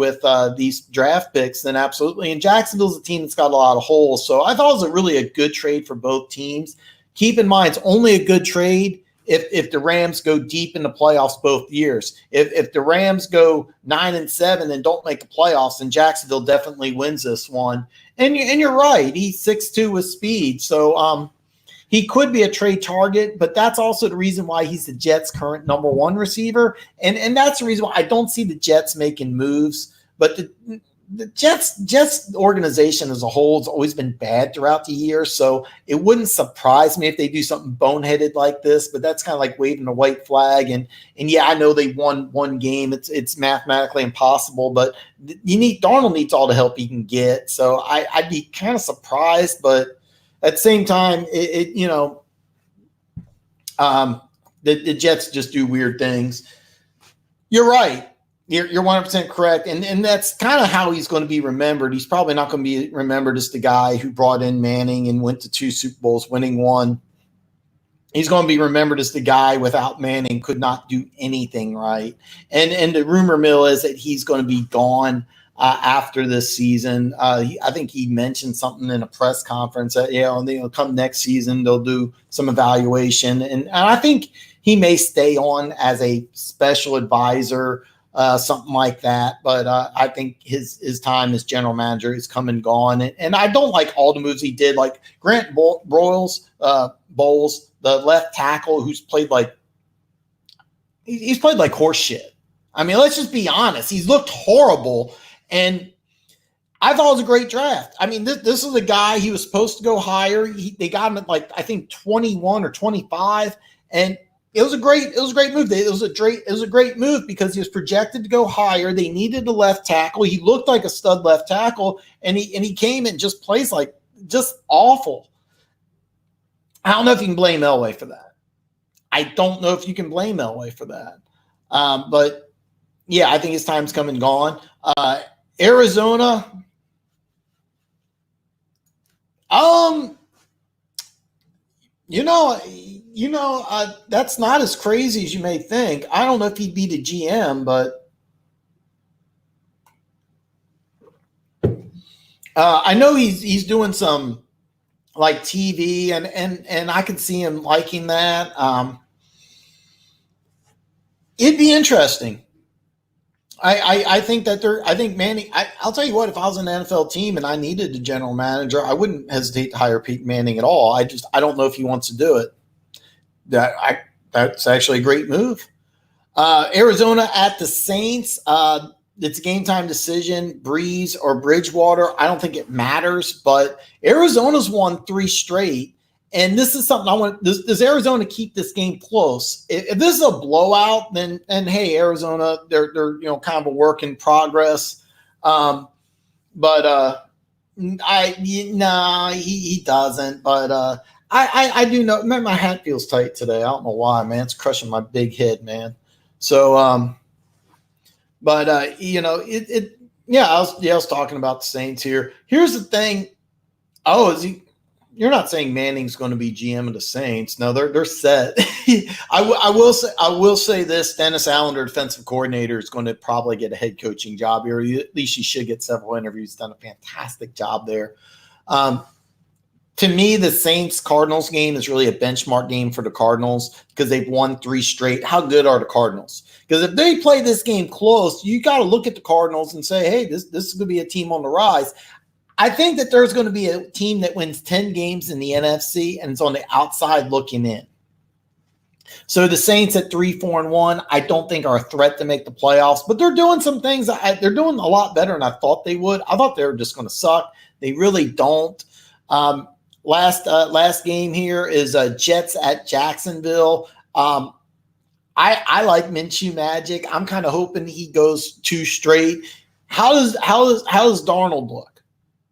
these draft picks, then absolutely. And Jacksonville's a team that's got a lot of holes. So I thought it was really a good trade for both teams. keep in mind it's only a good trade if the Rams go deep in the playoffs both years. If the Rams go 9-7 and don't make the playoffs, then Jacksonville definitely wins this one. And you're right, he's 6'2" with speed, so he could be a trade target, but that's also the reason why he's the Jets' current number one receiver. And that's the reason why I don't see the Jets making moves. But the Jets organization as a whole has always been bad throughout the year. So it wouldn't surprise me if they do something boneheaded like this, but that's kind of like waving a white flag. And yeah, I know they won one game. It's mathematically impossible, but Darnold needs all the help he can get. So I'd be kind of surprised, but at the same time, the Jets just do weird things. You're right. You're 100% correct. And that's kind of how he's going to be remembered. He's probably not going to be remembered as the guy who brought in Manning and went to 2 Super Bowls, winning one. He's going to be remembered as the guy without Manning could not do anything right. And the rumor mill is that he's going to be gone after this season. I think he mentioned something in a press conference that, come next season, they'll do some evaluation. And I think he may stay on as a special advisor, something like that. But I think his time as general manager is come and gone. And I don't like all the moves he did, like Grant Bowles, the left tackle who's played like horse shit. I mean, let's just be honest. He's looked horrible. And I thought it was a great draft. I mean, this is a guy, he was supposed to go higher. They got him at I think 21 or 25. And it was a great move. It was a great move because he was projected to go higher. They needed a left tackle. He looked like a stud left tackle, and he came and just plays like just awful. I don't know if you can blame Elway for that. But yeah, I think his time's come and gone. Arizona, that's not as crazy as you may think. I don't know if he'd be the GM, but I know he's doing some like TV, and I could see him liking that. It'd be interesting. I think Manning, I'll tell you what, if I was an NFL team and I needed a general manager, I wouldn't hesitate to hire Pete Manning at all. I don't know if he wants to do it. That's actually a great move. Arizona at the Saints. It's a game time decision, Breeze or Bridgewater. I don't think it matters, but Arizona's won 3 straight. And this is something I want. Does Arizona keep this game close? If this is a blowout, then hey, Arizona, they're kind of a work in progress. He doesn't. But I do know. Man, my hat feels tight today. I don't know why, man. It's crushing my big head, man. So, I was talking about the Saints here. Here's the thing. You're not saying Manning's going to be GM of the Saints. No, they're set. I will say this: Dennis Allen, their defensive coordinator, is going to probably get a head coaching job here. At least he should get several interviews. Done a fantastic job there. To me, the Saints-Cardinals game is really a benchmark game for the Cardinals because they've won 3 straight. How good are the Cardinals? Because if they play this game close, you got to look at the Cardinals and say, hey, this is going to be a team on the rise. I think that there's going to be a team that wins 10 games in the NFC and it's on the outside looking in. So the Saints at 3-4-1, I don't think are a threat to make the playoffs, but they're doing some things. They're doing a lot better than I thought they would. I thought they were just going to suck. They really don't. Last game here is Jets at Jacksonville. I like Minshew Magic. I'm kind of hoping he goes 2 straight. How does Darnold look?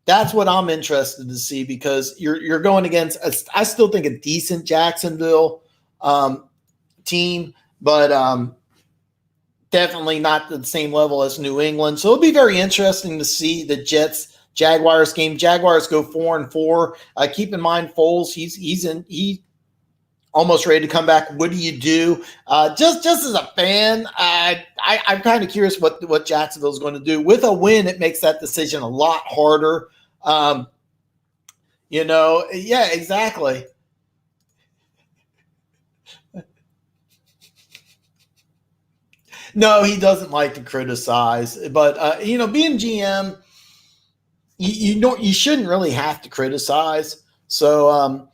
That's what I'm interested to see because you're going against I still think a decent Jacksonville team, but definitely not the same level as New England. So it'll be very interesting to see the Jets-Jaguars game. Jaguars go 4-4. Keep in mind Foles, he's almost ready to come back. What do you do? Just as a fan, I'm kind of curious what Jacksonville's going to do. With a win, it makes that decision a lot harder. Yeah, exactly. No, he doesn't like to criticize, but being GM, you shouldn't really have to criticize. So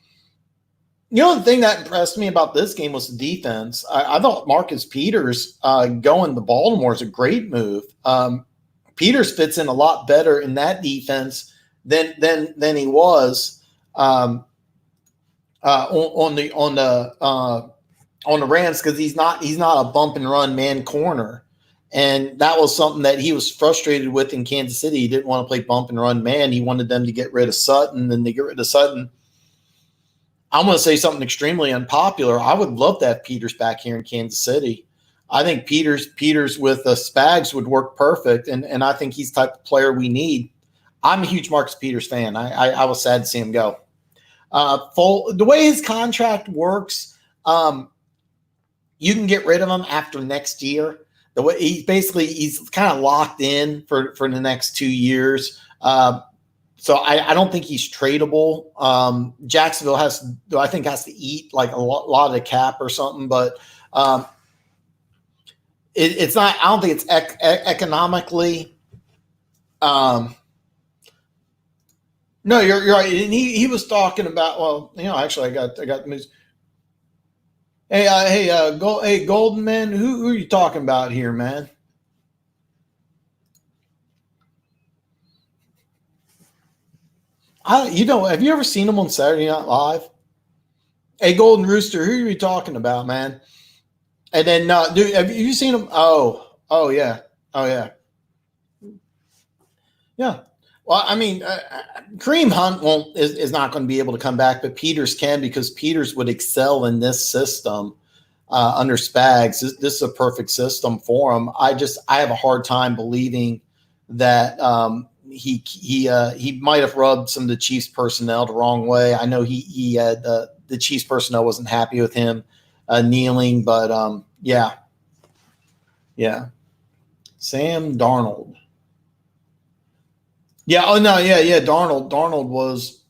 the thing that impressed me about this game was the defense. I thought Marcus Peters going to Baltimore is a great move. Peters fits in a lot better in that defense than he was on the Rams, because he's not a bump and run man corner. And that was something that he was frustrated with in Kansas City. He didn't want to play bump and run man. He wanted them to get rid of Sutton, and they get rid of Sutton. I'm going to say something extremely unpopular. I would love to have Peters back here in Kansas City. I think Peters with Spags would work perfect, and I think he's the type of player we need. I'm a huge Marcus Peters fan. I was sad to see him go. The way his contract works, you can get rid of him after next year. The way he's kind of locked in for the next 2 years. So I don't think he's tradable. Jacksonville has to eat like a lot of the cap or something, but it's not. I don't think it's economically. No, you're right. And he was talking about. Well, actually, I got the news. Hey, Golden Man, who are you talking about here, man? Have you ever seen him on Saturday Night Live? Hey, Golden Rooster, who are you talking about, man? And then, dude, have you seen him? Oh yeah. Yeah. Well, I mean, Kareem Hunt is not going to be able to come back, but Peters can, because Peters would excel in this system under Spags. This is a perfect system for him. I have a hard time believing that he might have rubbed some of the Chiefs personnel the wrong way. I know he had the Chiefs personnel wasn't happy with him kneeling, but yeah. Sam Darnold. Yeah. Oh no. Yeah. Darnold was.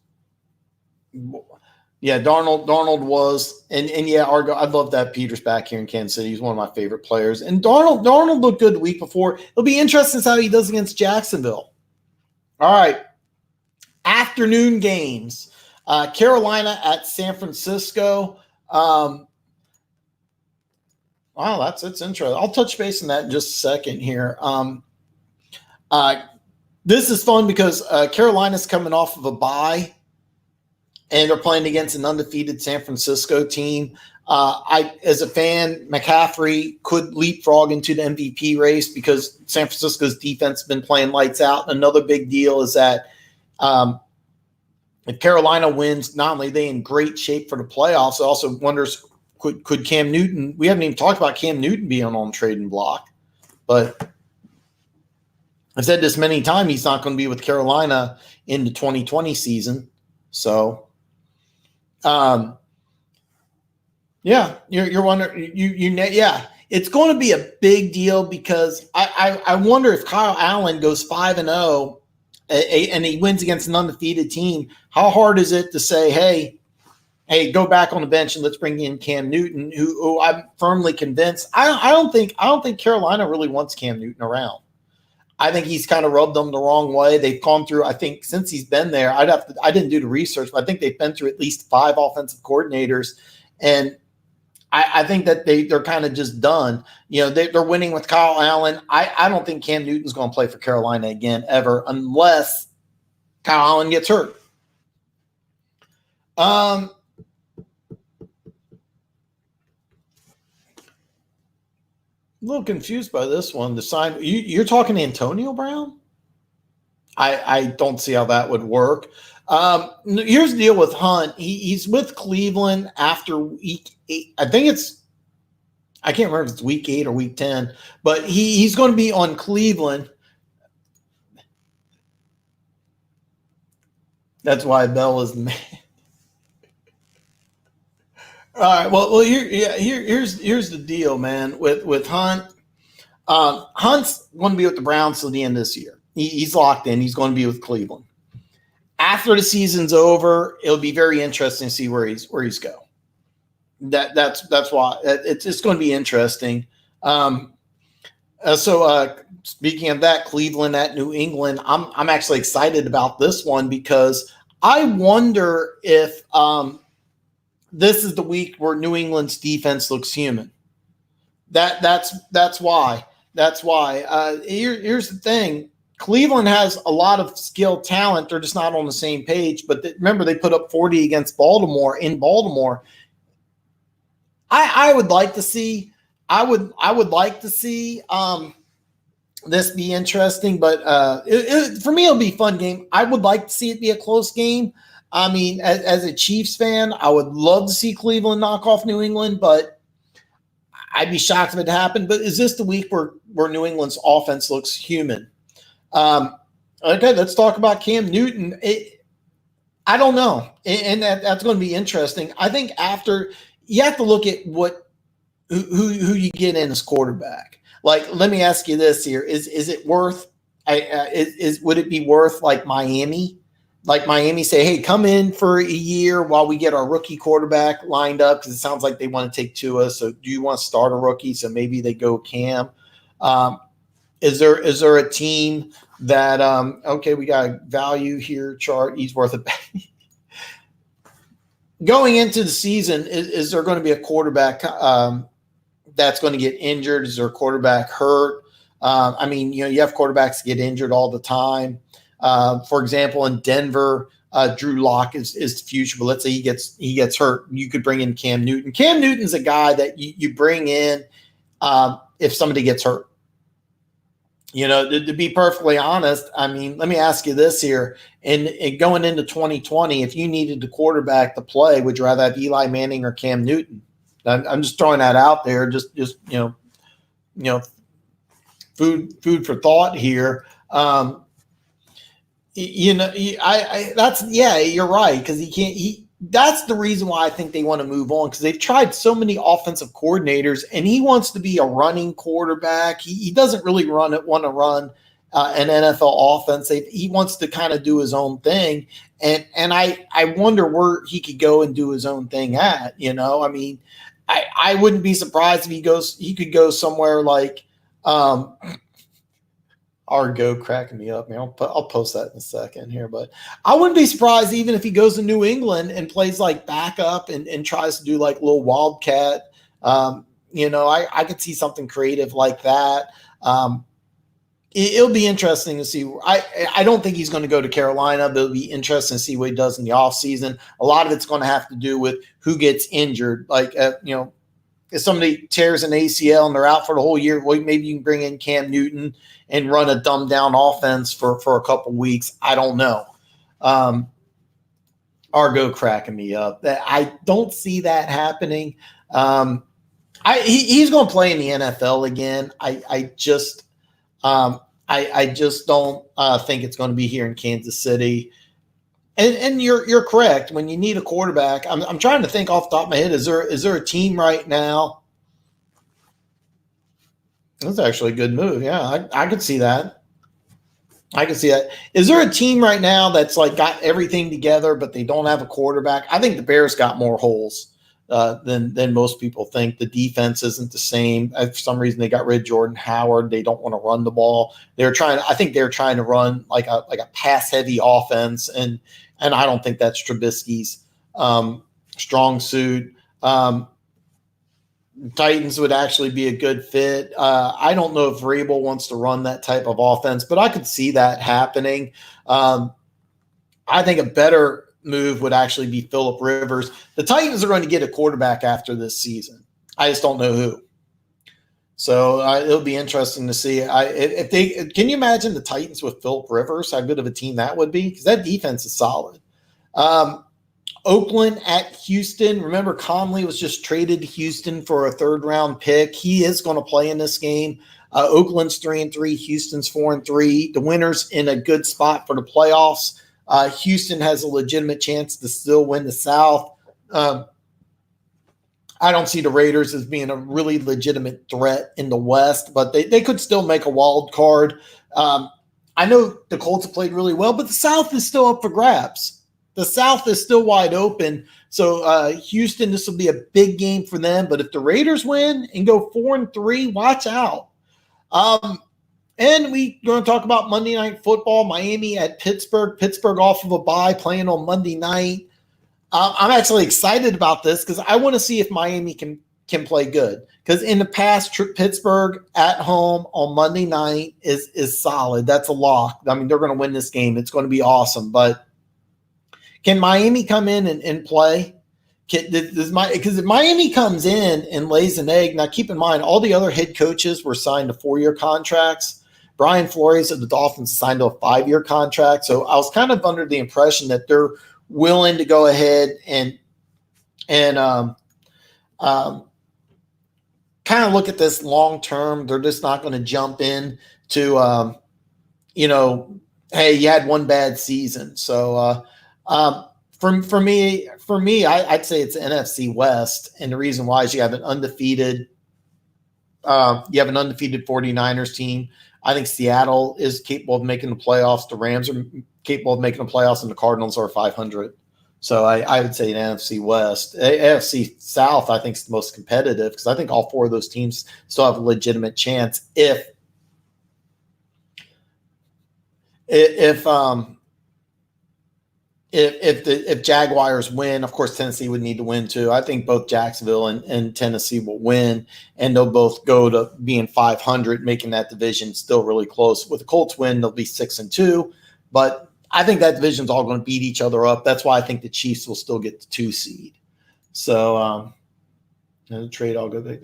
Yeah, Darnold was, and yeah, Argo. I love that Peters back here in Kansas City. He's one of my favorite players. And Darnold looked good the week before. It'll be interesting to see how he does against Jacksonville. All right, afternoon games. Carolina at San Francisco. Wow, that's interesting. I'll touch base on that in just a second here. This is fun because Carolina's coming off of a bye, and they're playing against an undefeated San Francisco team. As a fan, McCaffrey could leapfrog into the MVP race because San Francisco's defense has been playing lights out. Another big deal is that if Carolina wins, not only are they in great shape for the playoffs, it also wonders, could Cam Newton – we haven't even talked about Cam Newton being on the trading block. But I've said this many times, he's not going to be with Carolina in the 2020 season. So – yeah, you're wondering, yeah, it's going to be a big deal because I wonder if Kyle Allen goes 5-0 and he wins against an undefeated team. How hard is it to say, hey, go back on the bench and let's bring in Cam Newton, who I'm firmly convinced. I don't think Carolina really wants Cam Newton around. I think he's kind of rubbed them the wrong way. They've gone through, I think, since he's been there. I didn't do the research, but I think they've been through at least 5 offensive coordinators, and I think that they're kind of just done. They're winning with Kyle Allen. I don't think Cam Newton's going to play for Carolina again ever, unless Kyle Allen gets hurt. A little confused by this one. The sign you're talking Antonio Brown? I don't see how that would work. Here's the deal with Hunt. He's with Cleveland after week 8. I can't remember if it's week 8 or week 10, but he's going to be on Cleveland. That's why Bell is the man. All right. Well, here's the deal, man. With Hunt, Hunt's going to be with the Browns till the end of this year. He's locked in. He's going to be with Cleveland. After the season's over, it'll be very interesting to see where he's go. That's why it's going to be interesting. So speaking of that, Cleveland at New England, I'm actually excited about this one because I wonder if this is the week where New England's defense looks human. That's why. That's why. Here's the thing. Cleveland has a lot of skilled talent. They're just not on the same page. But remember, they put up 40 against Baltimore in Baltimore. I would like to see. I would like to see this be interesting, but for me, it'll be a fun game. I would like to see it be a close game. I mean, as a Chiefs fan, I would love to see Cleveland knock off New England, but I'd be shocked if it happened. But is this the week where New England's offense looks human? Okay, let's talk about Cam Newton. I don't know, and that's going to be interesting. I think after you have to look at who you get in as quarterback. Like, let me ask you this here: is it worth? Would it be worth like Miami? Like Miami say, hey, come in for a year while we get our rookie quarterback lined up because it sounds like they want to take Tua. So do you want to start a rookie? So maybe they go Cam. Is there a team that okay, we got a value here chart. He's worth it. Going into the season, is there going to be a quarterback that's going to get injured? Is there a quarterback hurt? I mean, you have quarterbacks get injured all the time. For example, in Denver, Drew Lock is the future, but let's say he gets hurt. You could bring in Cam Newton. Cam Newton's a guy that you bring in if somebody gets hurt. To be perfectly honest, I mean, let me ask you this here. And going into 2020, if you needed the quarterback to play, would you rather have Eli Manning or Cam Newton? I'm just throwing that out there. Just food for thought here. You're right, because he can't. That's the reason why I think they want to move on, because they've tried so many offensive coordinators, and he wants to be a running quarterback. He doesn't really want to run an NFL offense. He wants to kind of do his own thing, and I wonder where he could go and do his own thing at. I mean, I wouldn't be surprised if he could go somewhere like Argo cracking me up, man. I'll post that in a second here, but I wouldn't be surprised even if he goes to New England and plays like backup and tries to do like a little wildcat. I could see something creative like that. It'll be interesting to see. I don't think he's going to go to Carolina, but it'll be interesting to see what he does in the offseason. A lot of it's going to have to do with who gets injured. Like, if somebody tears an ACL and they're out for the whole year, well, maybe you can bring in Cam Newton and run a dumbed down offense for a couple weeks. I don't know. Argo cracking me up. I don't see that happening. He's going to play in the NFL again. I just don't think it's going to be here in Kansas City. And you're correct. When you need a quarterback, I'm trying to think off the top of my head. Is there a team right now? That's actually a good move. Yeah, I could see that. I can see that. Is there a team right now that's like got everything together, but they don't have a quarterback? I think the Bears got more holes than most people think. The defense isn't the same. For some reason, they got rid of Jordan Howard. They don't want to run the ball. I think they're trying to run like a pass heavy offense, and I don't think that's Trubisky's strong suit. Titans would actually be a good fit. I don't know if Vrabel wants to run that type of offense, but I could see that happening. I think a better move would actually be Phillip Rivers. The Titans are going to get a quarterback after this season. I just don't know who. So it'll be interesting to see. Can you imagine the Titans with Phillip Rivers? How good of a team that would be? Because that defense is solid. Oakland at Houston. Remember, Conley was just traded to Houston for a third-round pick. He is going to play in this game. Oakland's 3-3. Houston's 4-3. The winner's in a good spot for the playoffs. Houston has a legitimate chance to still win the South. I don't see the Raiders as being a really legitimate threat in the West, but they could still make a wild card. I know the Colts have played really well, but the South is still up for grabs. The South is still wide open. So Houston, this will be a big game for them. But if the Raiders win and go 4-3, watch out. And we're going to talk about Monday Night Football. Miami at Pittsburgh. Pittsburgh off of a bye, playing on Monday night. I'm actually excited about this because I want to see if Miami can play good. Because in the past, Pittsburgh at home on Monday night is solid. That's a lock. I mean, they're going to win this game. It's going to be awesome. But can Miami come in and play? Because if Miami comes in and lays an egg, now keep in mind, all the other head coaches were signed to 4-year contracts. Brian Flores of the Dolphins signed to a 5-year contract. So I was kind of under the impression that they're willing to go ahead and kind of look at this long term. They're just not going to jump in to, hey, you had one bad season. So for me, I'd say it's NFC West. And the reason why is you have an undefeated 49ers team. I think Seattle is capable of making the playoffs. The Rams are capable of making the playoffs, and the Cardinals are 500. So I would say an NFC West. AFC South, I think, is the most competitive because I think all 4 of those teams still have a legitimate chance if Jaguars win. Of course, Tennessee would need to win too. I think both Jacksonville and Tennessee will win, and they'll both go to being 500, making that division still really close. With the Colts win, they'll be 6-2, but I think that division's all going to beat each other up. That's why I think the Chiefs will still get the 2 seed. So, the trade all go there.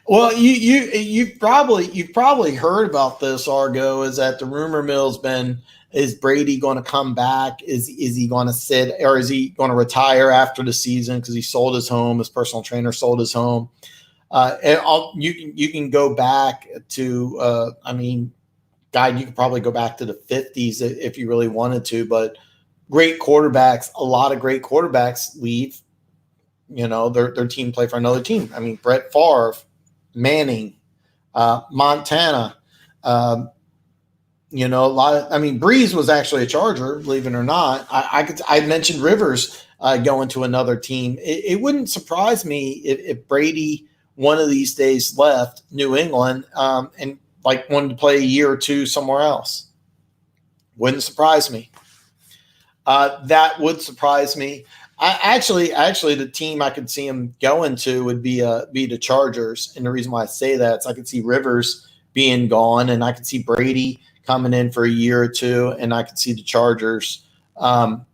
Well, you've probably heard about this, Argo, is that the rumor mill's been, is Brady going to come back? Is he going to sit, or is he going to retire after the season because he sold his home? His personal trainer sold his home. You can go back to, you could probably go back to the 50s if you really wanted to, but great quarterbacks, a lot of great quarterbacks leave, their team, play for another team. I mean, Brett Favre, Manning, Montana, Breeze was actually a Charger, believe it or not. I mentioned Rivers going to another team. It wouldn't surprise me if Brady one of these days left New England and wanted to play a year or two somewhere else. Wouldn't surprise me. That would surprise me. Actually, the team I could see him going to would be the Chargers, and the reason why I say that is I could see Rivers being gone, and I could see Brady coming in for a year or two, and I could see the Chargers getting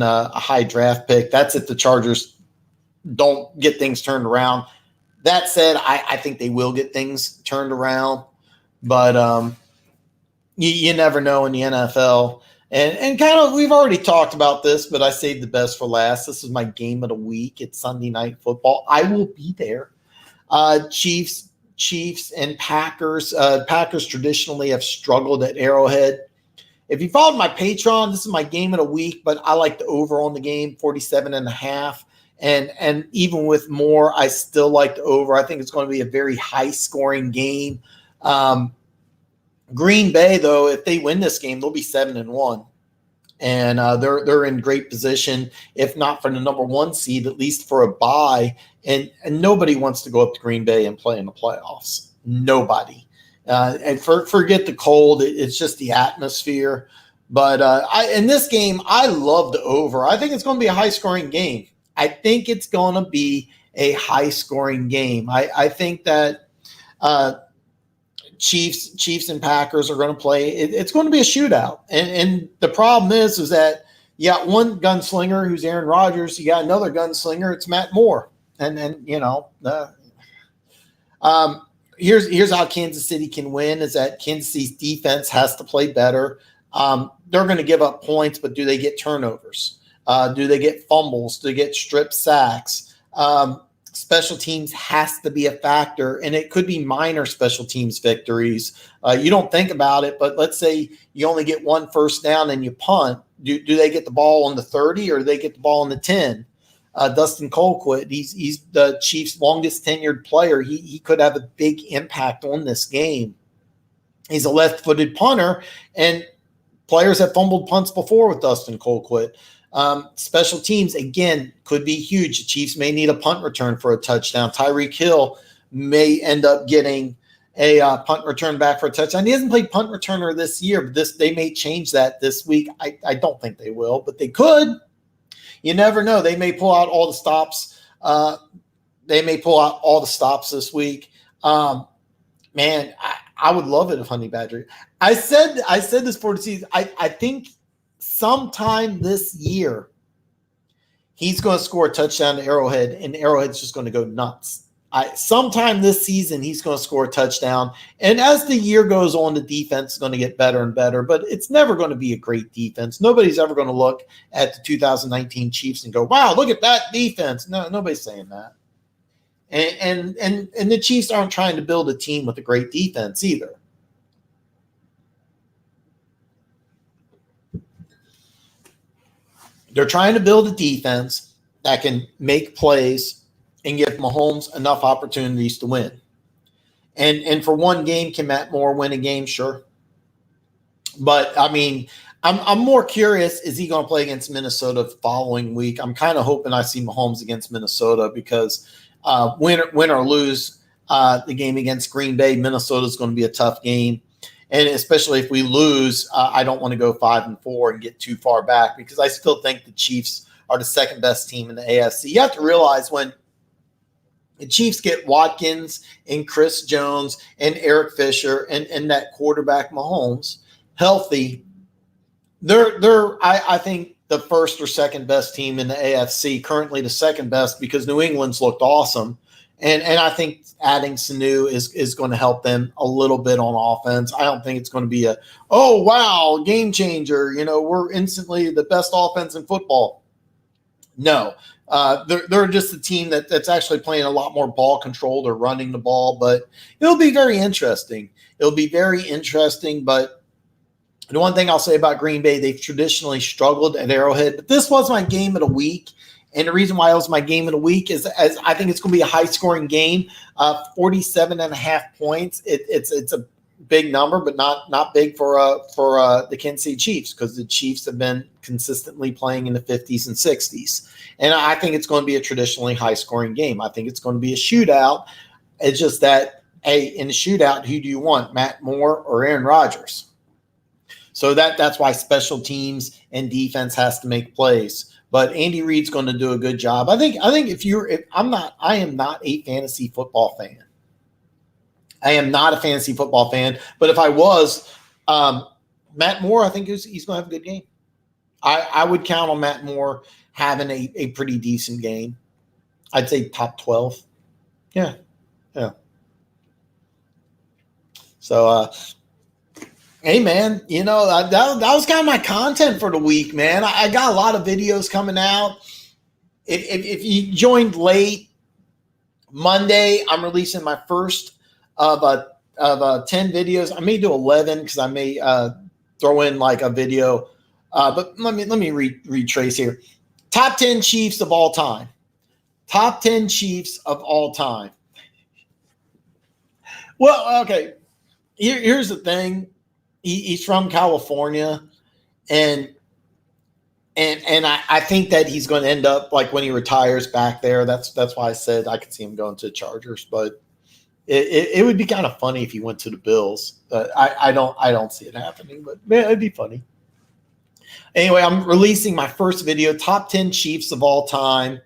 a high draft pick. That's if the Chargers don't get things turned around. That said, I think they will get things turned around, but you never know in the NFL. And kind of, we've already talked about this, but I saved the best for last. This is my game of the week. It's Sunday Night Football. I will be there. Chiefs and Packers. Packers traditionally have struggled at Arrowhead. If you followed my Patreon, this is my game of the week, but I like the over on the game, 47.5. And even with more, I still like the over. I think it's going to be a very high-scoring game. Green Bay, though, if they win this game, they'll be 7-1. And they're in great position, if not for the number 1 seed, at least for a bye. And nobody wants to go up to Green Bay and play in the playoffs. Nobody. And forget the cold. It's just the atmosphere. But in this game, I love the over. I think it's going to be a high-scoring game. I think it's going to be a high-scoring game. I think that Chiefs and Packers are going to play. It's going to be a shootout. And the problem is that you got one gunslinger who's Aaron Rodgers. You got another gunslinger. It's Matt Moore. And here's how Kansas City can win is that Kansas City's defense has to play better. They're going to give up points, but do they get turnovers? Do they get fumbles? Do they get strip sacks? Special teams has to be a factor, and it could be minor special teams victories. You don't think about it, but let's say you only get 1 first down and you punt. Do they get the ball on the 30 or do they get the ball on the 10? Dustin Colquitt, he's the Chiefs' longest tenured player. He could have a big impact on this game. He's a left-footed punter, and Players have fumbled punts before with Dustin Colquitt. Special teams, again, could be huge. The Chiefs may need a punt return for a touchdown. Tyreek Hill may end up getting a punt return back for a touchdown. He hasn't played punt returner this year, but they may change that this week. I don't think they will, but they could. You never know. They may pull out all the stops. This week. Man, I would love it if Honey Badger. I said this for the season. I think sometime this year he's going to score a touchdown to Arrowhead, and Arrowhead's just going to go nuts. Sometime this season he's going to score a touchdown, and as the year goes on, the defense is going to get better and better. But it's never going to be a great defense. Nobody's ever going to look at the 2019 Chiefs and go, "Wow, look at that defense." No, nobody's saying that. And the Chiefs aren't trying to build a team with a great defense either. They're trying to build a defense that can make plays and give Mahomes enough opportunities to win. And for one game, can Matt Moore win a game? Sure. But, I mean, I'm more curious, is he going to play against Minnesota the following week? I'm kind of hoping I see Mahomes against Minnesota because – win or lose the game against Green Bay, Minnesota is going to be a tough game. And especially if we lose, I don't want to go 5-4 and get too far back because I still think the Chiefs are the second best team in the AFC. You have to realize when the Chiefs get Watkins and Chris Jones and Eric Fisher and that quarterback Mahomes healthy, they're I think the first or second best team in the AFC, currently the second best because New England's looked awesome. And I think adding Sanu is going to help them a little bit on offense. I don't think it's going to be oh, wow, game changer. We're instantly the best offense in football. No, they're just a team that's actually playing a lot more ball control. They're running the ball, but it'll be very interesting. But the one thing I'll say about Green Bay, they've traditionally struggled at Arrowhead, but this was my game of the week. And the reason why it was my game of the week is as I think it's going to be a high-scoring game, 47.5 points. It's a big number, but not big for the Kansas City Chiefs because the Chiefs have been consistently playing in the 50s and 60s. And I think it's going to be a traditionally high-scoring game. I think it's going to be a shootout. It's just that, hey, in the shootout, who do you want, Matt Moore or Aaron Rodgers? So that's why special teams and defense has to make plays. But Andy Reid's going to do a good job. I think I am not a fantasy football fan. I am not a fantasy football fan. But if I was, Matt Moore, I think he's going to have a good game. I would count on Matt Moore having a pretty decent game. I'd say top 12. Yeah. So, hey, man, that was kind of my content for the week, man. I got a lot of videos coming out. If you joined late, Monday, I'm releasing my first of 10 videos. I may do 11 because I may throw in like a video. But let me retrace here. Top 10 Chiefs of all time. Top 10 Chiefs of all time. Well, okay. Here's the thing. He's from California, and I think that he's going to end up like when he retires back there. That's why I said I could see him going to the Chargers, but it would be kind of funny if he went to the Bills. I don't see it happening, but man, it'd be funny. Anyway, I'm releasing my first video, top 10 Chiefs of all time,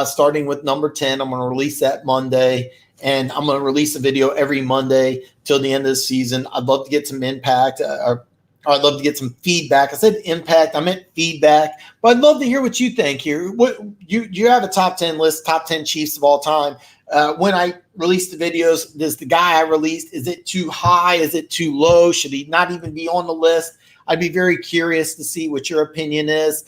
starting with number 10. I'm going to release that Monday. And I'm going to release a video every Monday till the end of the season. I'd love to get some impact, or I'd love to get some feedback. I said impact, I meant feedback. But I'd love to hear what you think here. What you have a top 10 list, top 10 Chiefs of all time. When I release the videos, does the guy I released, is it too high? Is it too low? Should he not even be on the list? I'd be very curious to see what your opinion is.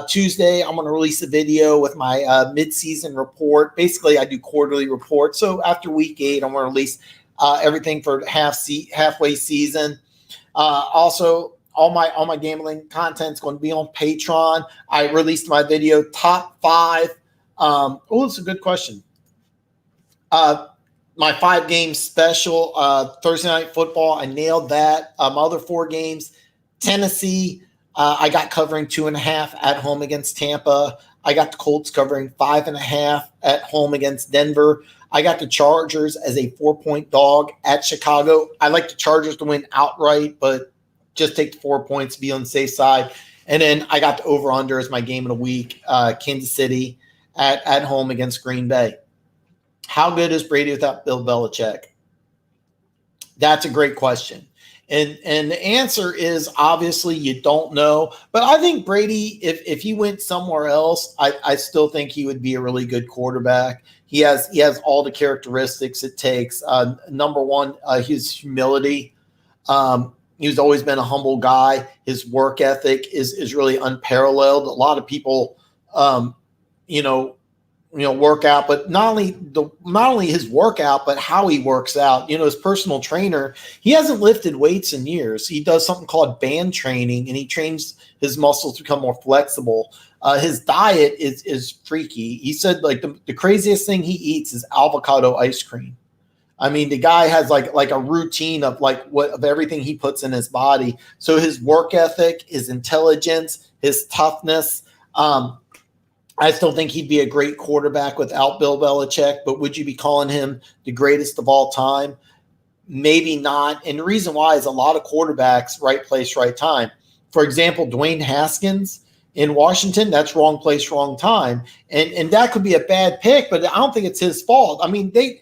Tuesday, I'm going to release a video with my mid-season report. Basically, I do quarterly reports. So after week 8, I'm going to release everything for halfway season. Also, all my gambling content is going to be on Patreon. I released my video top 5. It's a good question. My 5-game special Thursday Night Football. I nailed that. My other 4 games. Tennessee, I got covering 2.5 at home against Tampa. I got the Colts covering 5.5 at home against Denver. I got the Chargers as a 4-point dog at Chicago. I like the Chargers to win outright, but just take the 4 points, be on the safe side. And then I got the over-under as my game of the week, Kansas City at home against Green Bay. How good is Brady without Bill Belichick? That's a great question. And the answer is obviously you don't know. But I think Brady, if he went somewhere else, I still think he would be a really good quarterback. He has all the characteristics it takes. Number one, his humility. He's always been a humble guy. His work ethic is really unparalleled. A lot of people, work out, but not only his workout, but how he works out. His personal trainer, he hasn't lifted weights in years. He does something called band training, and he trains his muscles to become more flexible. His diet is freaky. He said like the craziest thing he eats is avocado ice cream. I mean, the guy has like a routine of of everything he puts in his body. So his work ethic, his intelligence, his toughness. I still think he'd be a great quarterback without Bill Belichick, but would you be calling him the greatest of all time? Maybe not. And the reason why is a lot of quarterbacks, right place, right time. For example, Dwayne Haskins in Washington, that's wrong place, wrong time. And that could be a bad pick, but I don't think it's his fault. I mean, the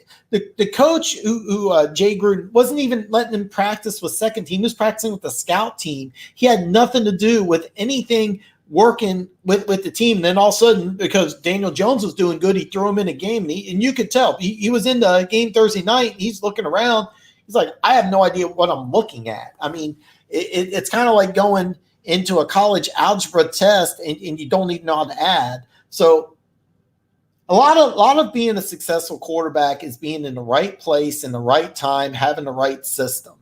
coach who Jay Gruden wasn't even letting him practice with second team. He was practicing with the scout team. He had nothing to do with anything working with the team. And then all of a sudden, because Daniel Jones was doing good, he threw him in a game. And you could tell he was in the game Thursday night. And he's looking around. He's like, I have no idea what I'm looking at. I mean, it's kind of like going into a college algebra test and you don't even know how to add. So a lot of being a successful quarterback is being in the right place in the right time, having the right system.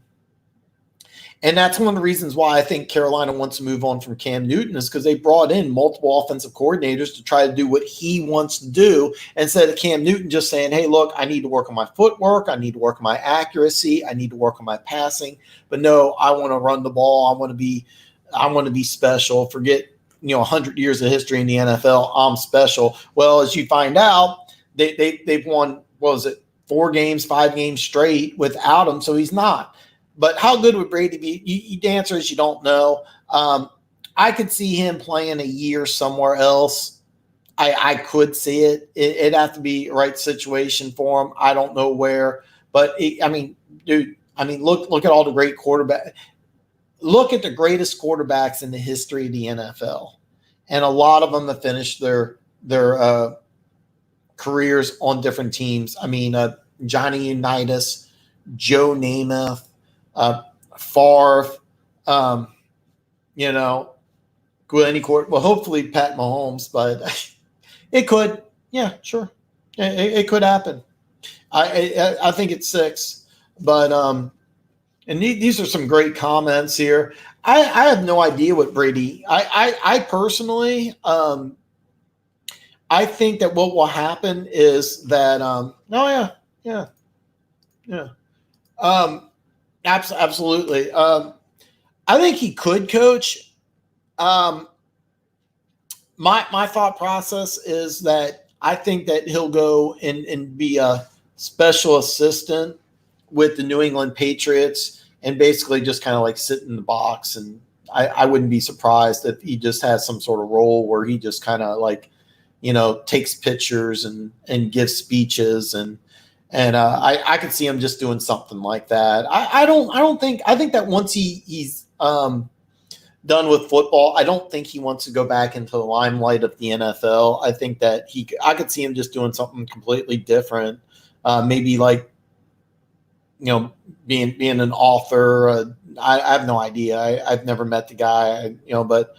And that's one of the reasons why I think Carolina wants to move on from Cam Newton is because they brought in multiple offensive coordinators to try to do what he wants to do instead of Cam Newton just saying, hey, look, I need to work on my footwork. I need to work on my accuracy. I need to work on my passing. But no, I want to run the ball. I want to be special. Forget, 100 years of history in the NFL. I'm special. Well, as you find out, they've won, 4 games, 5 games straight without him. So he's not. But how good would Brady be? The answer is you don't know. I could see him playing a year somewhere else. I could see it. It'd have to be the right situation for him. I don't know where. But, look at all the great quarterbacks. Look at the greatest quarterbacks in the history of the NFL. And a lot of them have finished their careers on different teams. Johnny Unitas, Joe Namath, Favre, Glenn Court. Well, hopefully Pat Mahomes, but it could. Yeah, sure. It could happen. I think it's 6, but and these are some great comments here. I have no idea what Brady. I personally, I think that what will happen is that. Absolutely. I think he could coach. My thought process is that I think that he'll go and be a special assistant with the New England Patriots and basically just kind of like sit in the box. And I wouldn't be surprised if he just has some sort of role where he just kind of like, takes pictures and gives speeches and I could see him just doing something like that. I think that once he's done with football, I don't think he wants to go back into the limelight of the NFL. I think that I could see him just doing something completely different. Maybe like, being an author. I have no idea. I've never met the guy, but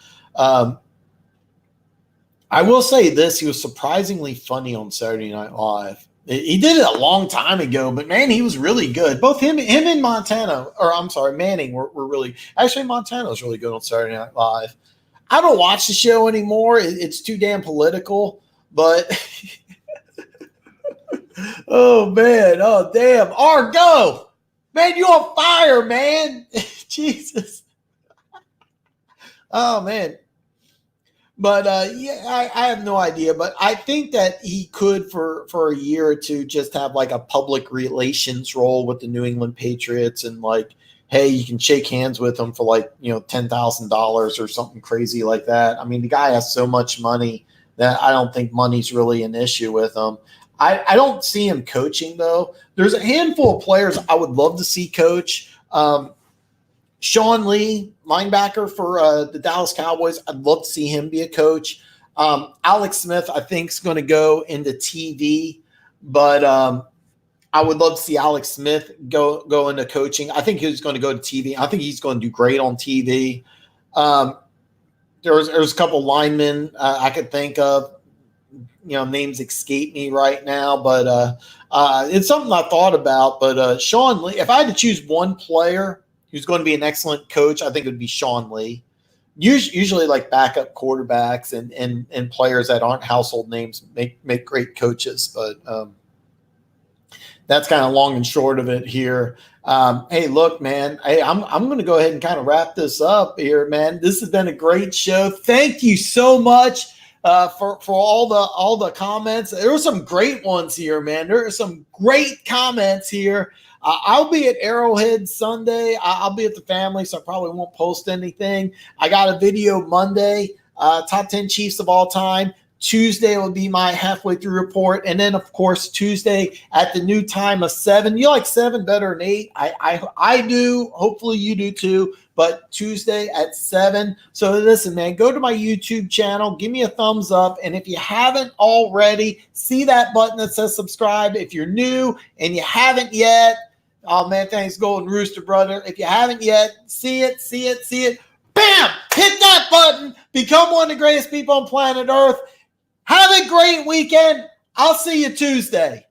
I will say this. He was surprisingly funny on Saturday Night Live. He did it a long time ago, but man, he was really good. Both him and Manning were really. Actually, Montana was really good on Saturday Night Live. I don't watch the show anymore. It's too damn political. But oh man, oh damn, Argo, man, you on fire, man! Jesus. Oh man. But yeah, I have no idea. But I think that he could for a year or two just have like a public relations role with the New England Patriots, and like, hey, you can shake hands with him for like $10,000 or something crazy like that. I mean, the guy has so much money that I don't think money's really an issue with him. I don't see him coaching though. There's a handful of players I would love to see coach. Sean Lee, linebacker for the Dallas Cowboys. I'd love to see him be a coach. Alex Smith, I think, is going to go into TV, but I would love to see Alex Smith go into coaching. I think he's going to go to TV. I think he's going to do great on TV. There's a couple linemen I could think of. Names escape me right now, but it's something I thought about. But Sean Lee, if I had to choose one player who's going to be an excellent coach, I think it would be Sean Lee. Usually like backup quarterbacks and players that aren't household names make great coaches. But that's kind of long and short of it here. Hey, look, man, I'm going to go ahead and kind of wrap this up here, man. This has been a great show. Thank you so much for all the comments. There were some great ones here, man. There are some great comments here. I'll be at Arrowhead Sunday. I'll be at the family, so I probably won't post anything. I got a video Monday, top 10 Chiefs of all time. Tuesday will be my halfway through report. And then, of course, Tuesday at the new time of 7. You like 7 better than 8? I do. Hopefully you do too. But Tuesday at 7. So listen, man, go to my YouTube channel. Give me a thumbs up. And if you haven't already, see that button that says subscribe. If you're new and you haven't yet, oh, man, thanks, Golden Rooster, brother. If you haven't yet, see it. Bam! Hit that button. Become one of the greatest people on planet Earth. Have a great weekend. I'll see you Tuesday.